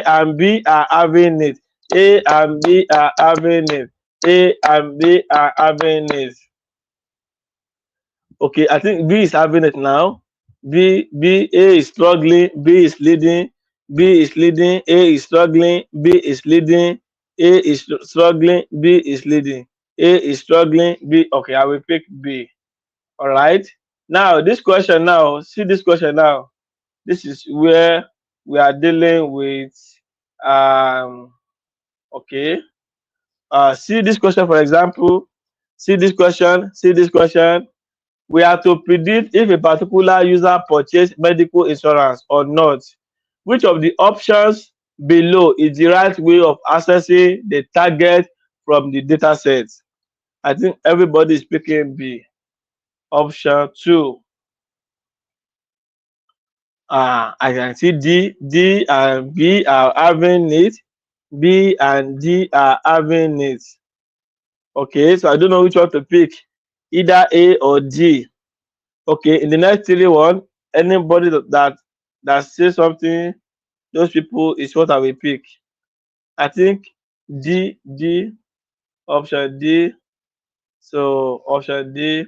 and B are having it. A and B are having it. A and B are having it. Okay, I think B is having it now. A is struggling, B is leading, A is struggling, B is leading, A is struggling, B is leading, A is struggling, B. Okay, I will pick B. All right. Now, this question now, see this question now. This is where we are dealing with, okay. See this question, for example. See this question. We have to predict if a particular user purchased medical insurance or not. Which of the options below is the right way of accessing the target from the data set? I think everybody is picking B. Option 2. I can see D and B are having it. B and D are having it. Okay, so I don't know which one to pick, either A or D. Okay, in the next three one, anybody that says something, those people is what I will pick. I think D, option D. So option D.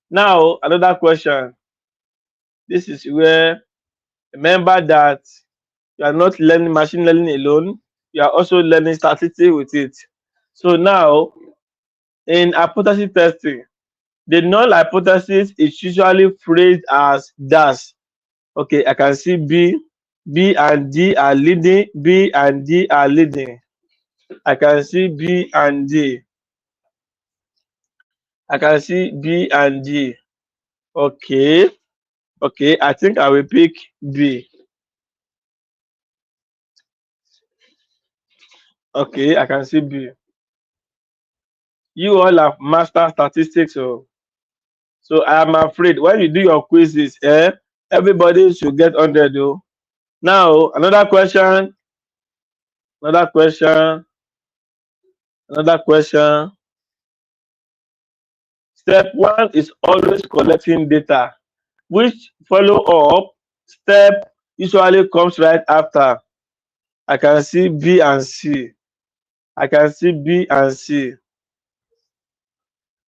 Now another question. This is where, remember that you are not learning machine learning alone. You are also learning statistics with it. So now in hypothesis testing, the null hypothesis is usually phrased as dash. Okay, I can see B and D are leading. B and D are leading. I can see B and D. I can see B and D. Okay, okay. I think I will pick B. Okay, I can see B. You all have master statistics, so I am afraid when you do your quizzes, everybody should get 100 though. Now another question, another question, another question. Step one is always collecting data. Which follow up step usually comes right after? I can see B and C. I can see B and C.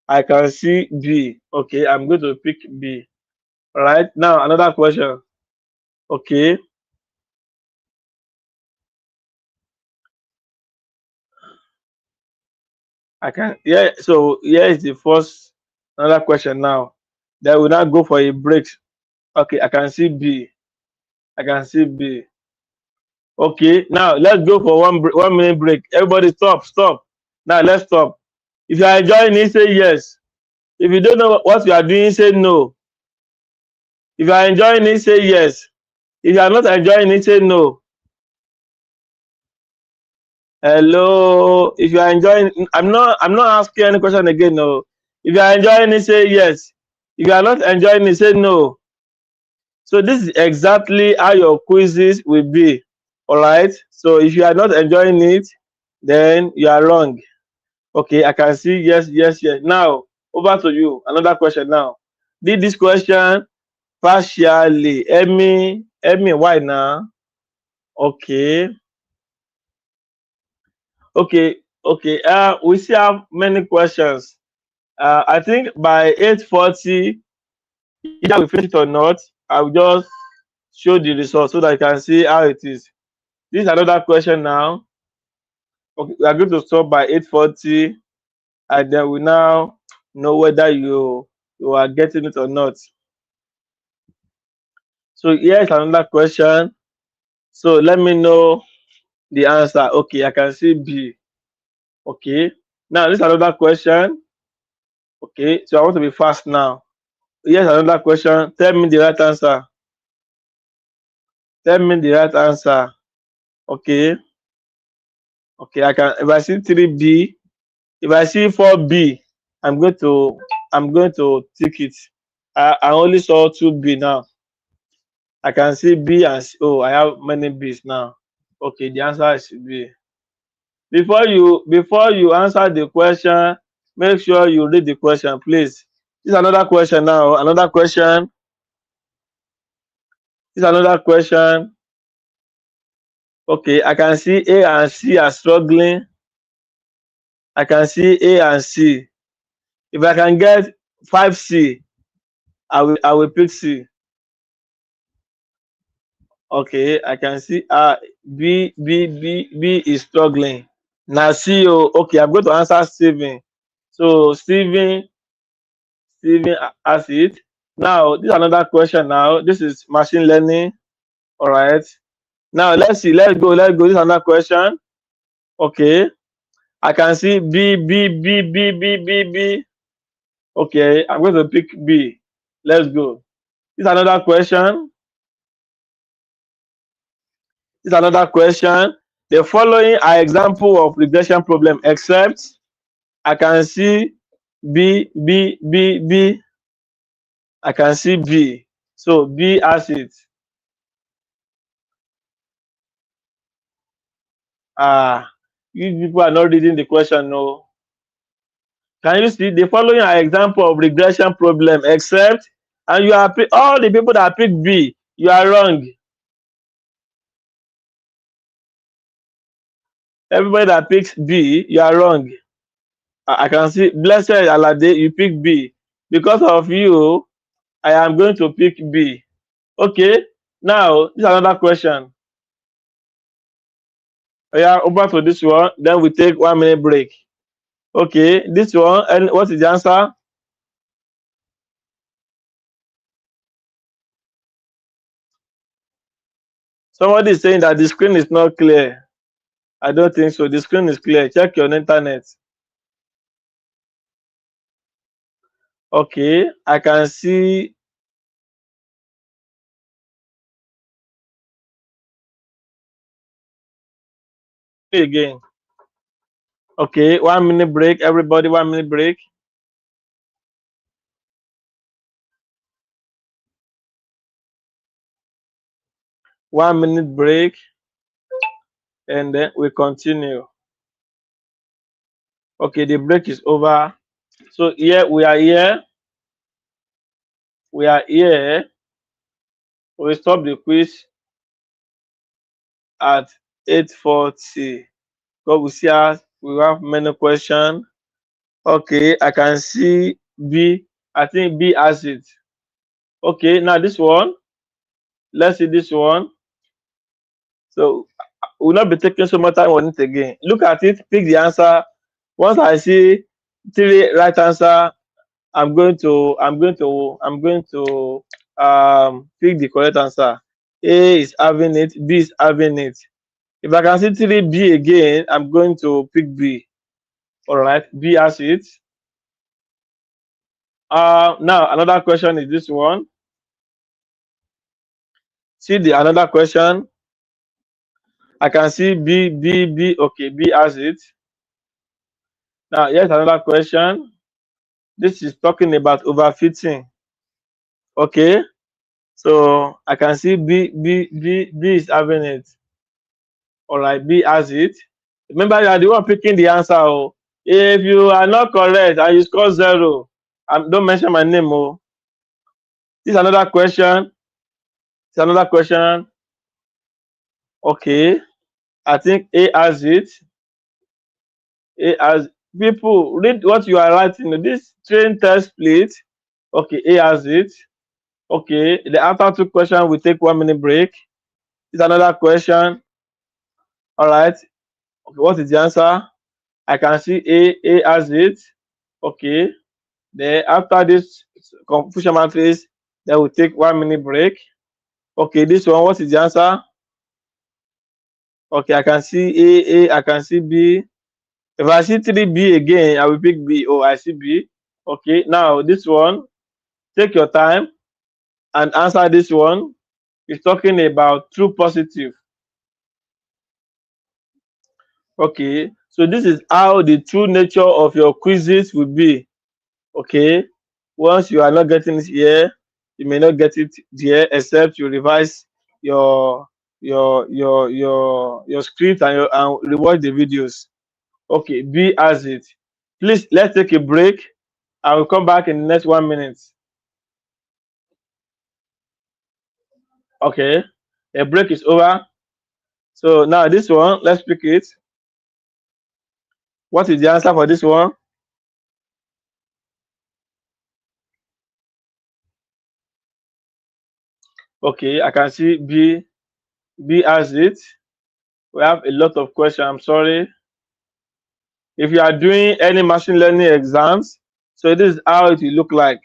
I can see B. Okay, I'm going to pick B. All right. Now another question. Okay, I can. Yeah. So here is the first another question now. Then we now go for a break. Okay, I can see B. I can see B. Okay. Now let's go for 1 minute break. Everybody stop. Stop. Now let's stop. If you are enjoying it, say yes. If you don't know what you are doing, say no. If you are enjoying it, say yes. If you are not enjoying it, say no. Hello. If you are enjoying, I'm not asking any question again. No. If you are enjoying it, say yes. If you are not enjoying it, say no. So this is exactly how your quizzes will be. All right. So if you are not enjoying it, then you are wrong. Okay, I can see yes, yes, yes. Now over to you. Another question now. Did this question partially? Emmy, why now? Okay, okay. We still have many questions. I think by 8:40, either we finish it or not, I will just show the result so that you can see how it is. This is another question now. Okay, we are going to stop by 8:40, and then we now know whether you are getting it or not. So here is another question. So let me know the answer. Okay, I can see B. Okay. Now this is another question. Okay, so I want to be fast now. Here's another question. Tell me the right answer. Tell me the right answer. Okay. Okay, I can, if I see 3B, if I see 4B, I'm going to tick it. I only saw 2B now. I can see B and C. Oh, I have many B's now. Okay, the answer is B. Before you answer the question, make sure you read the question, please. This is another question now. Another question. This is another question. Okay, I can see A and C are struggling. I can see A and C. If I can get 5C, I will pick C. Okay, I can see B is struggling. Now C, okay, I'm going to answer Steven. So Steven has it. Now this is another question now. This is machine learning. All right. Now let's see. Let's go. This is another question. Okay. I can see B. Okay, I'm going to pick B. Let's go. This is another question. This is another question. The following are example of regression problem, except I can see B. I can see B. So B has it. You people are not reading the question, no. Can you see the following are example of regression problem except, and you are all the people that pick B, you are wrong. Everybody that picks B, you are wrong. I can see Blessed Alade, you pick B. Because of you, I am going to pick B. Okay, now this is another question. Yeah, over to this one, then we take 1 minute break. Okay, this one, and what is the answer? Somebody is saying that the screen is not clear. I don't think so. The screen is clear. Check your internet. Okay, I can see again. Okay, 1 minute break. Everybody, 1 minute break. 1 minute break, and then we continue. Okay, the break is over. So here we are here. We are here. We stop the quiz at 8:40. Because we have many questions. Okay, I can see B. I think B has it. Okay, now this one. Let's see this one. So we'll not be taking so much time on it again. Look at it, pick the answer. Once I see 3 right answer, I'm going to pick the correct answer. A is having it, B is having it. If I can see 3B again, I'm going to pick B. All right, B has it. Now another question is this one. See the another question. I can see B, B, B. Okay, B has it. Now here's another question. This is talking about overfitting. Okay, so I can see B, B, B, B is having it. All right, B has it. Remember, you are the one picking the answer. Oh, if you are not correct and you score 0, don't mention my name. Oh, this is another question. It's another question. Okay, I think A has it. A has people read what you are writing. This train test plate. Okay, A has it. Okay, the after 2 questions we take 1 minute break. It's another question. All right. Okay, what is the answer? I can see A has it. Okay. Then after this confusion matrix, then we take 1 minute break. Okay, this one, what is the answer? Okay, I can see A, I can see B. If I see 3B again, I will pick B. Oh, I see B. Okay, now this one, take your time and answer this one. It's talking about true positive. Okay, so this is how the true nature of your quizzes will be. Okay, once you are not getting it here, you may not get it there except you revise your your script and rewatch the videos. Okay, B has it. Please, let's take a break. I will come back in the next 1 minute. Okay, a break is over. So now this one, let's pick it. What is the answer for this one? Okay, I can see B. B has it. We have a lot of questions. I'm sorry. If you are doing any machine learning exams, so this is how it will look like.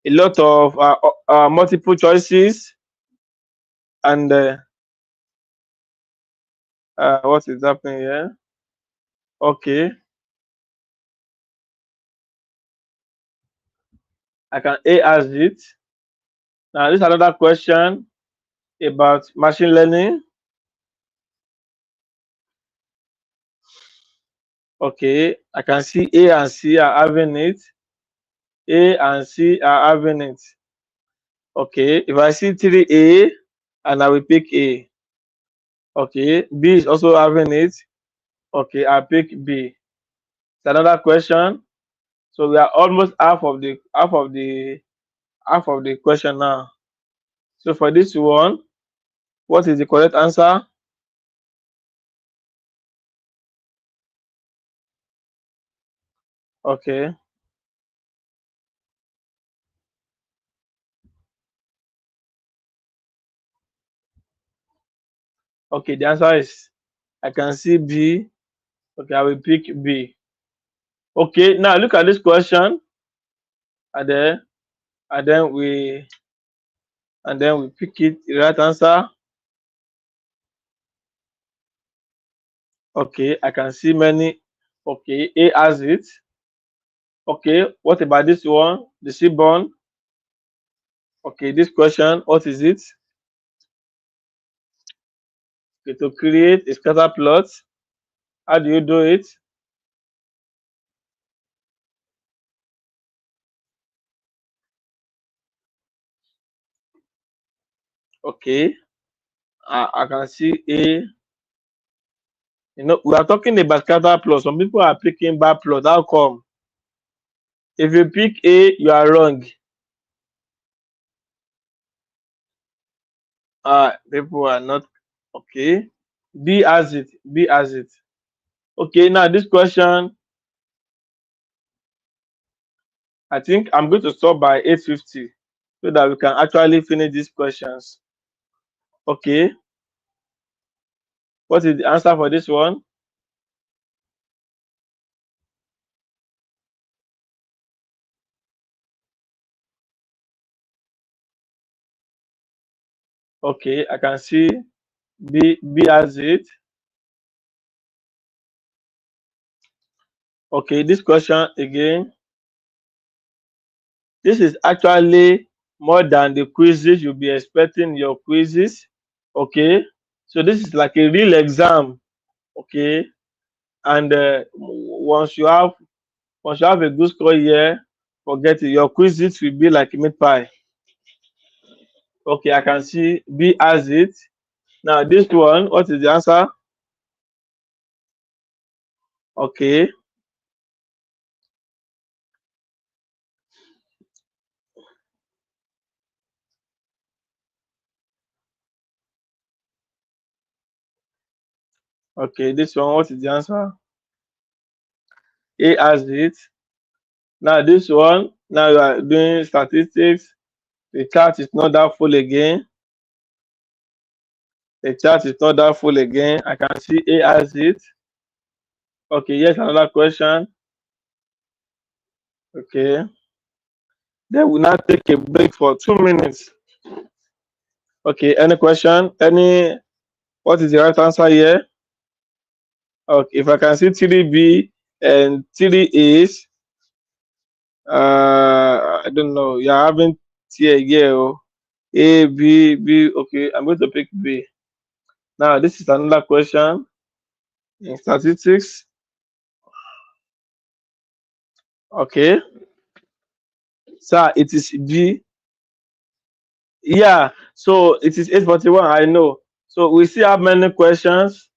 A lot of multiple choices, and what is happening here? Okay, I can A as it. Now this is another question about machine learning. Okay, I can see A and C are having it. A and C are having it. Okay, if I see 3A, and I will pick A. Okay, B is also having it. Okay, I pick B. It's another question. So we are almost half of the question now. So for this one, what is the correct answer? Okay. Okay, the answer is, I can see B. Okay, I will pick B. Okay, now look at this question, and then and then we pick it the right answer. Okay, I can see many. Okay, A has it. Okay, what about this one? The seaborn. Okay, this question, what is it? Okay, to create a scatter plot. How do you do it? Okay, I can see A. We are talking about scatter plot. Some people are picking bar plot. How come? If you pick A, you are wrong. People are not okay. B has it. B has it. Okay, now this question, I think I'm going to stop by 8:50 so that we can actually finish these questions. Okay, what is the answer for this one? Okay, I can see B has it. Okay, this question again. This is actually more than the quizzes you'll be expecting in your quizzes. Okay, so this is like a real exam. Okay, and once you have a good score here, forget it. Your quizzes will be like meat pie. Okay, I can see B has it. Now this one, what is the answer? Okay, okay, this one, what is the answer? A has it. Now this one, now you are doing statistics. The chart is not that full again. The chart is not that full again. I can see A has it. Okay, yes, another question. Okay. Then we now take a break for 2 minutes. Okay, any question? What is the right answer here? Okay, if I can see 3B and 3 is, I don't know. You're having here, yeah. Oh. A, B, B. Okay, I'm going to pick B. Now, this is another question in statistics. Okay, sir, it is B. Yeah, so it is 8:41. I know. So we still have many questions,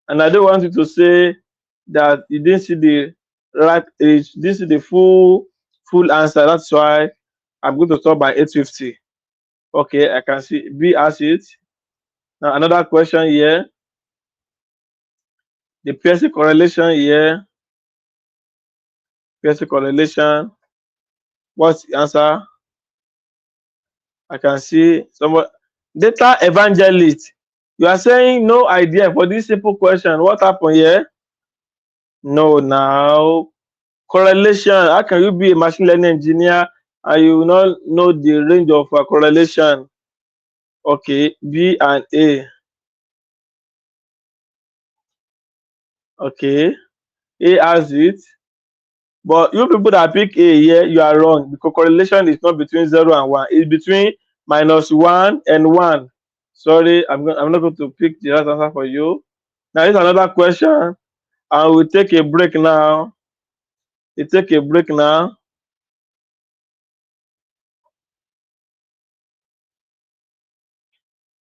and I don't want you to say that you didn't see the right age, this is the full answer. That's why I'm going to stop by 8:50. Okay, I can see B has it. Now another question here. The Pearson correlation here. Pearson correlation. What's the answer? I can see someone. Data evangelist. You are saying no idea for this simple question. What happened here? No, now correlation. How can you be a machine learning engineer and you will not know the range of correlation? Okay, B and A. Okay, A has it. But you people that pick A here, you are wrong because correlation is not between 0 and 1. It's between -1 and 1. Sorry, I'm not going to pick the right answer for you. Now, here's another question, and we'll take a break now. We take a break now.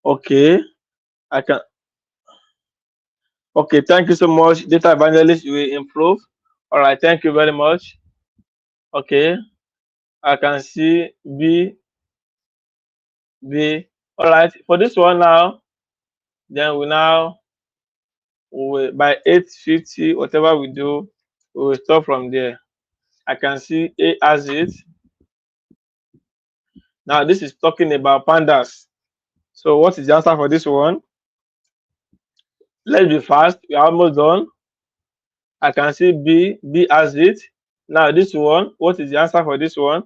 Okay, I can. Okay, thank you so much. Data evangelist, you will improve. All right, thank you very much. Okay, I can see B, B. All right, for this one now, then by 8:50, whatever we do, we will stop from there. I can see A as it. Now this is talking about pandas. So what is the answer for this one? Let's be fast. We are almost done. I can see B as it. Now this one, what is the answer for this one?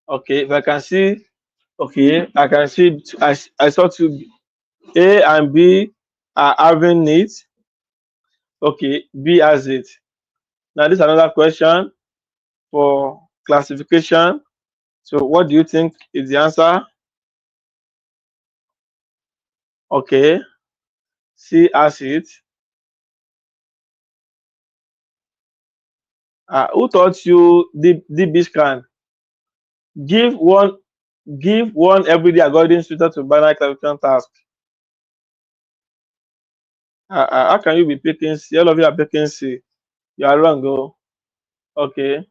Okay, if I can see, okay, I can see I saw two A and B are having it. Okay, B as it. Now this is another question for classification. So what do you think is the answer? Okay, C as it. Who taught you DB scan? Give one give one everyday algorithm suited to binary classification task. How can you be picking C? All of you are picking C. You are wrong, oh. Okay,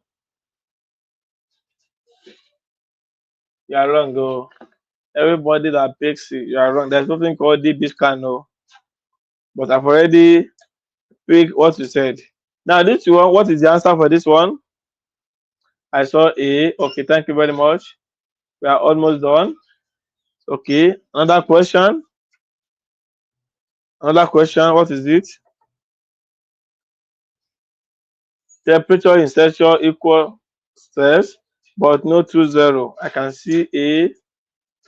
you are wrong, oh. Everybody that picks C, you are wrong. There's nothing called DB scan, no. But I've already picked what you said. Now this one, what is the answer for this one? I saw A. Okay, thank you very much. We are almost done. Okay, another question. Another question. What is it? Temperature in session equal stress, but no 2-0. I can see A.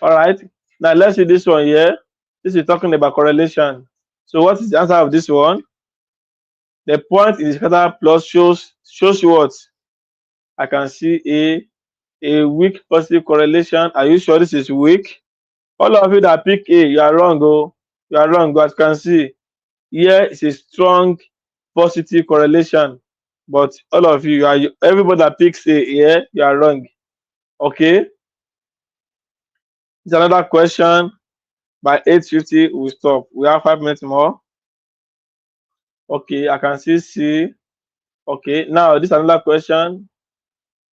All right. Now let's see this one here. This is talking about correlation. So what is the answer of this one? The point in the scatter plot shows what? I can see a weak positive correlation. Are you sure this is weak? All of you that pick A, you are wrong. Oh, you are wrong. But you can see here is a strong positive correlation. But all of you, everybody that picks A here, you are wrong. Okay. It's another question. By 8:50, we stop. We have 5 minutes more. Okay, I can see C. Okay, now this is another question.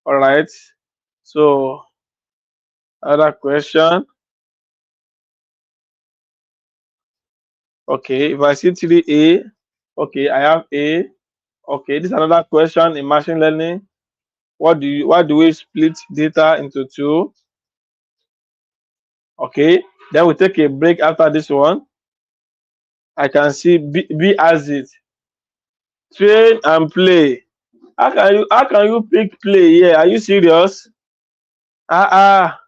All right. So another question. Okay, if I see 3A, okay, I have A. Okay, this is another question in machine learning. Why do we split data into two? Okay, then we take a break after this one. I can see B as it. Train and play. How can you pick play here? Are you serious? Ah ah.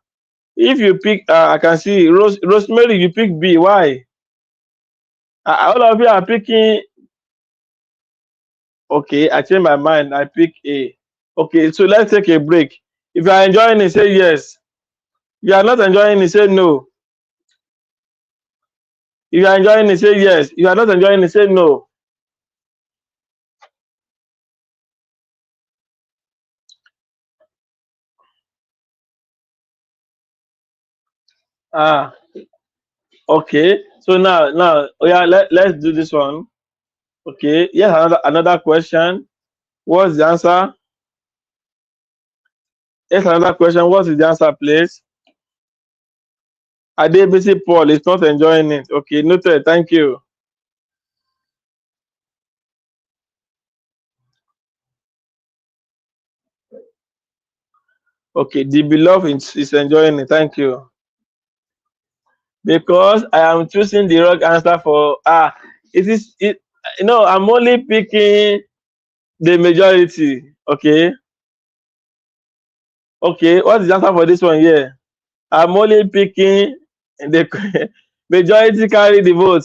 If you pick I can see Rosemary, you pick B. Why? All of you are picking. Okay, I change my mind. I pick A. Okay, so let's take a break. If you are enjoying it, say yes. If you are not enjoying it, say no. If you are enjoying it, say yes. If you are not enjoying it, say no. Ah, okay. So now, oh yeah, let's do this one. Okay, yes, another question. What's the answer? Yes, another question. What is the answer, please? Adebisi Paul is not enjoying it. Okay, noted. Thank you. Okay, the beloved is enjoying it. Thank you. Because I am choosing the wrong answer for it is it. No, I'm only picking the majority. Okay. Okay. What is the answer for this one here? I'm only picking the majority carry the vote.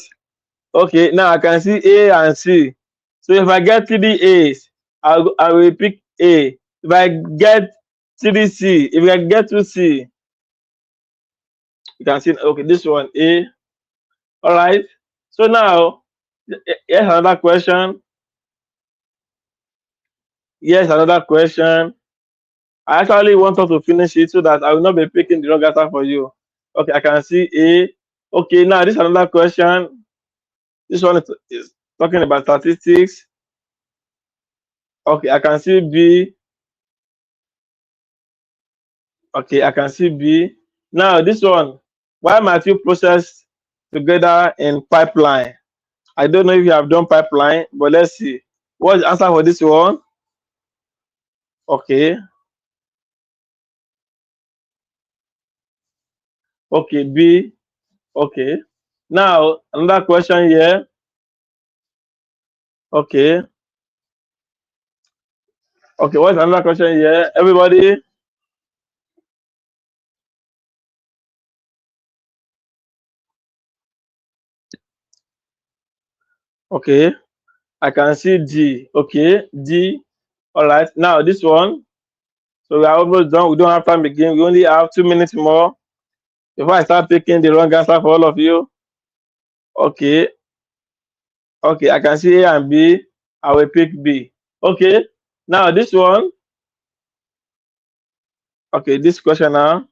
Okay. Now I can see A and C. So if I get 3 A's, I will pick A. If I get 3 C, if I get 2 C, you can see okay this one A. All right. So now here's another question. Yes, another question. I actually want us to finish it so that I will not be picking the wrong answer for you. Okay, I can see A. Okay, now this is another question. This one is talking about statistics. Okay, I can see B. Okay, I can see B. Now this one, why might you process together in pipeline? I don't know if you have done pipeline, but let's see. What's the answer for this one? Okay, okay, B. Okay. Now another question here. Okay, okay. What's another question here? Everybody. Okay, I can see D. Okay, D. All right. Now this one. So we are almost done. We don't have time again. We only have 2 minutes more before I start picking the wrong answer for all of you. Okay, okay. I can see A and B. I will pick B. Okay. Now this one. Okay, this question now.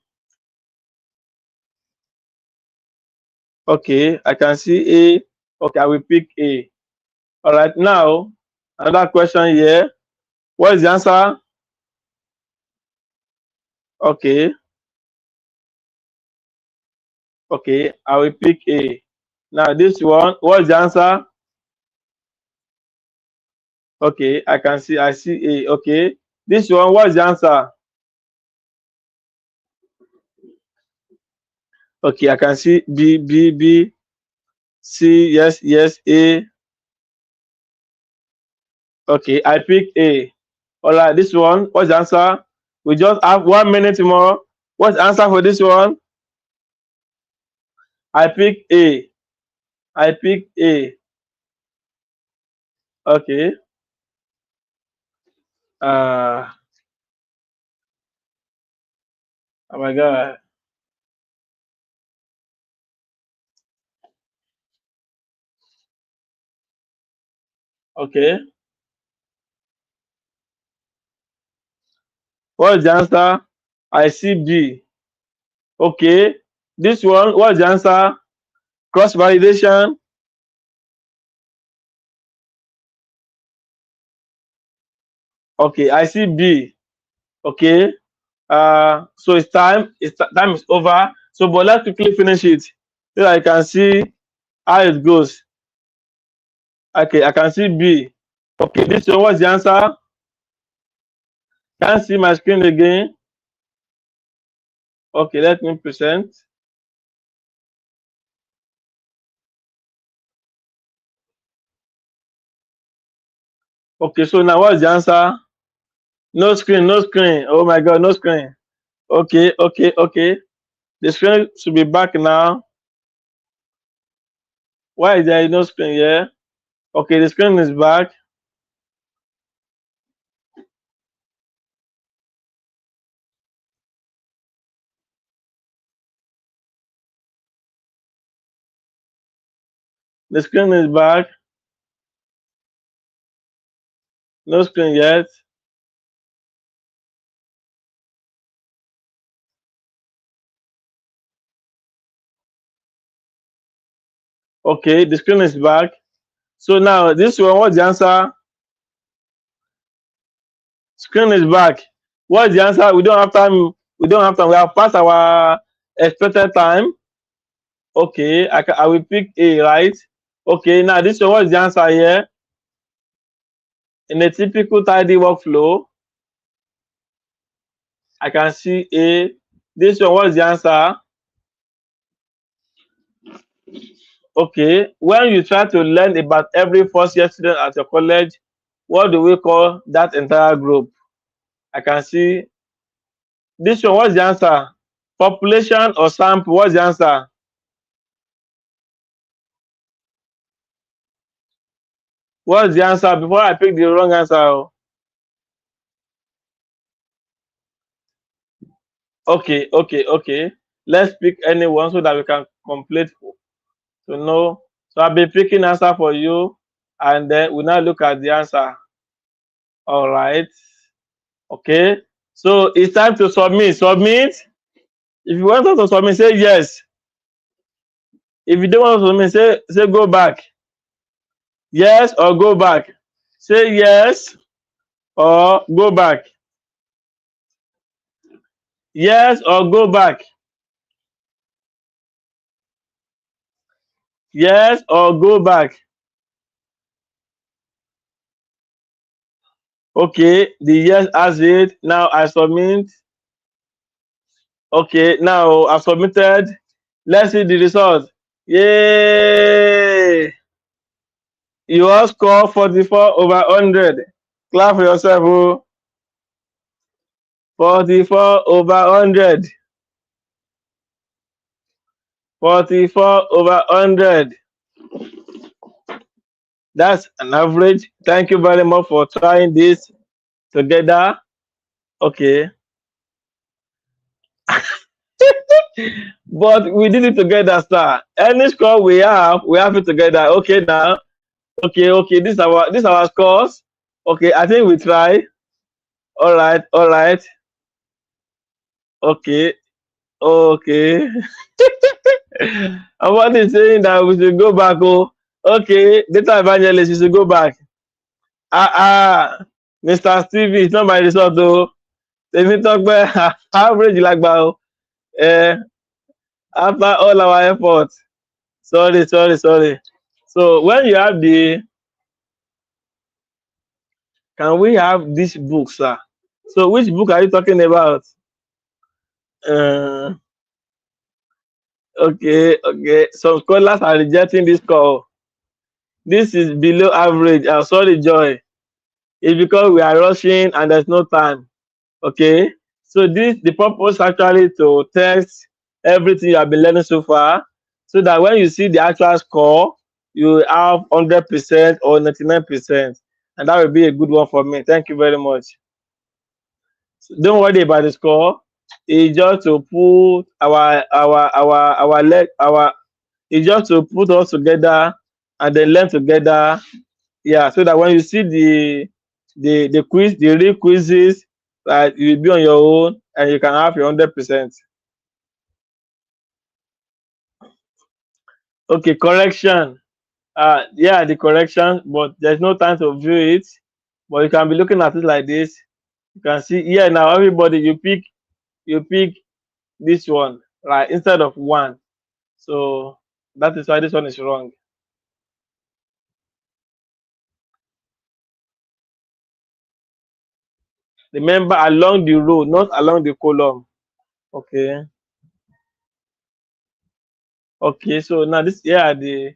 Okay, I can see A. Okay, I will pick A. All right. Now another question here. What is the answer? Okay, okay. I will pick A. Now this one. What is the answer? Okay, I can see. I see A. Okay. This one. What is the answer? Okay, I can see B, B, B, C, yes, yes, A. Okay, I pick A. All right, this one, what's the answer? We just have 1 minute more. What's the answer for this one? I pick A. I pick A. Okay. Uh, oh my God. Okay. What's the answer? I see B. Okay. This one, what's the answer? Cross validation. Okay, I see B. Okay. So it's time. Time is over. So, but let's quickly finish it so I can see how it goes. Okay, I can see B. Okay, this one, what's the answer? Can't see my screen again. Okay, let me present. Okay, so now what's the answer? No screen, no screen. Oh my God, no screen. Okay, okay, okay. The screen should be back now. Why is there no screen here? Okay, the screen is back. The screen is back. No screen yet. Okay, the screen is back. So now this one, what's the answer? Screen is back. What's the answer? We don't have time. We don't have time. We have passed our expected time. Okay, I will pick A, right? Okay, now this one, what's the answer here? In a typical tidy workflow, I can see A. This one, what's the answer? Okay, when you try to learn about every first year student at your college, what do we call that entire group? I can see this one, what's the answer? Population or sample, what's the answer? What's the answer? Before I pick the wrong answer. Okay, okay, okay. Let's pick anyone so that we can complete to know. So I'll be picking answer for you, and then we now look at the answer. All right. Okay. So it's time to submit. Submit. If you want us to submit, say yes. If you don't want to submit, say go back. Yes or go back. Say yes. or go back? Yes or go back? Yes or go back? Okay, the yes has it. Now I submit. Okay, now I've submitted. Let's see the result. Yay! You all score 44 over 100. Clap for yourself. Oh. 44 over 100. 44 over 100. That's an average. Thank you very much for trying this together. Okay. But we did it together, sir. Any score we have it together. Okay now. Okay. This our scores. Okay, I think we try. All right. Okay, okay. Somebody is saying that we should go back. Oh, okay. Data evangelist, we should go back. Mr. Stevie, it's not my result though. Tèmi Tọ́pẹ́, average lagba o. Eh, after all our effort. Sorry. So when you have can we have this book, sir? So which book are you talking about? Uh, okay. Some scholars are rejecting this call. This is below average. I'm sorry, Joy. It's because we are rushing and there's no time. Okay. So the purpose actually to test everything you have been learning so far, so that when you see the actual score, you have 100% or 99%, and that will be a good one for me. Thank you very much. So don't worry about the score. It's just to put our it's just to put us together and then learn together. Yeah, so that when you see the quiz, the real quizzes, right, you will be on your own and you can have your 100%. Okay, correction. Yeah, the correction, but there's no time to view it. But you can be looking at it like this. You can see here now everybody you pick this one, right, instead of one. So that is why this one is wrong. Remember, along the row, not along the column. Okay. Okay, so now this here are the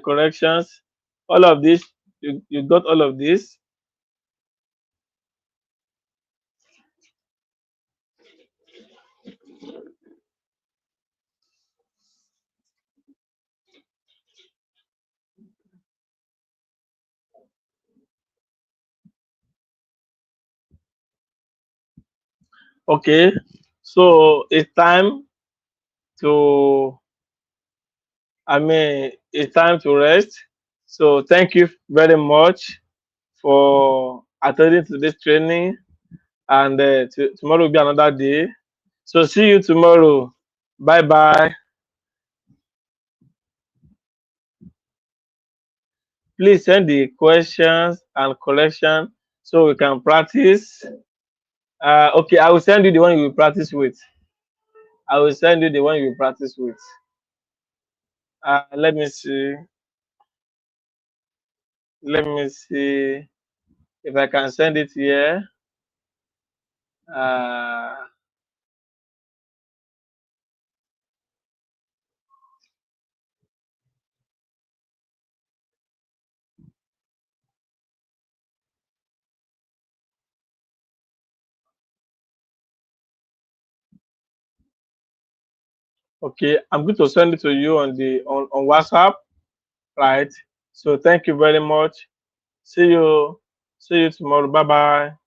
corrections. All of this, you got all of this. Okay, so it's time to it's time to rest. So thank you very much for attending to this training, and tomorrow will be another day. So see you tomorrow. Bye bye. Please send the questions and correction so we can practice. Okay, I will send you the one you will practice with. I will send you the one you will practice with. Let me see. Let me see if I can send it here. Uh, okay, I'm going to send it to you on WhatsApp, right? So thank you very much. See you tomorrow. Bye bye.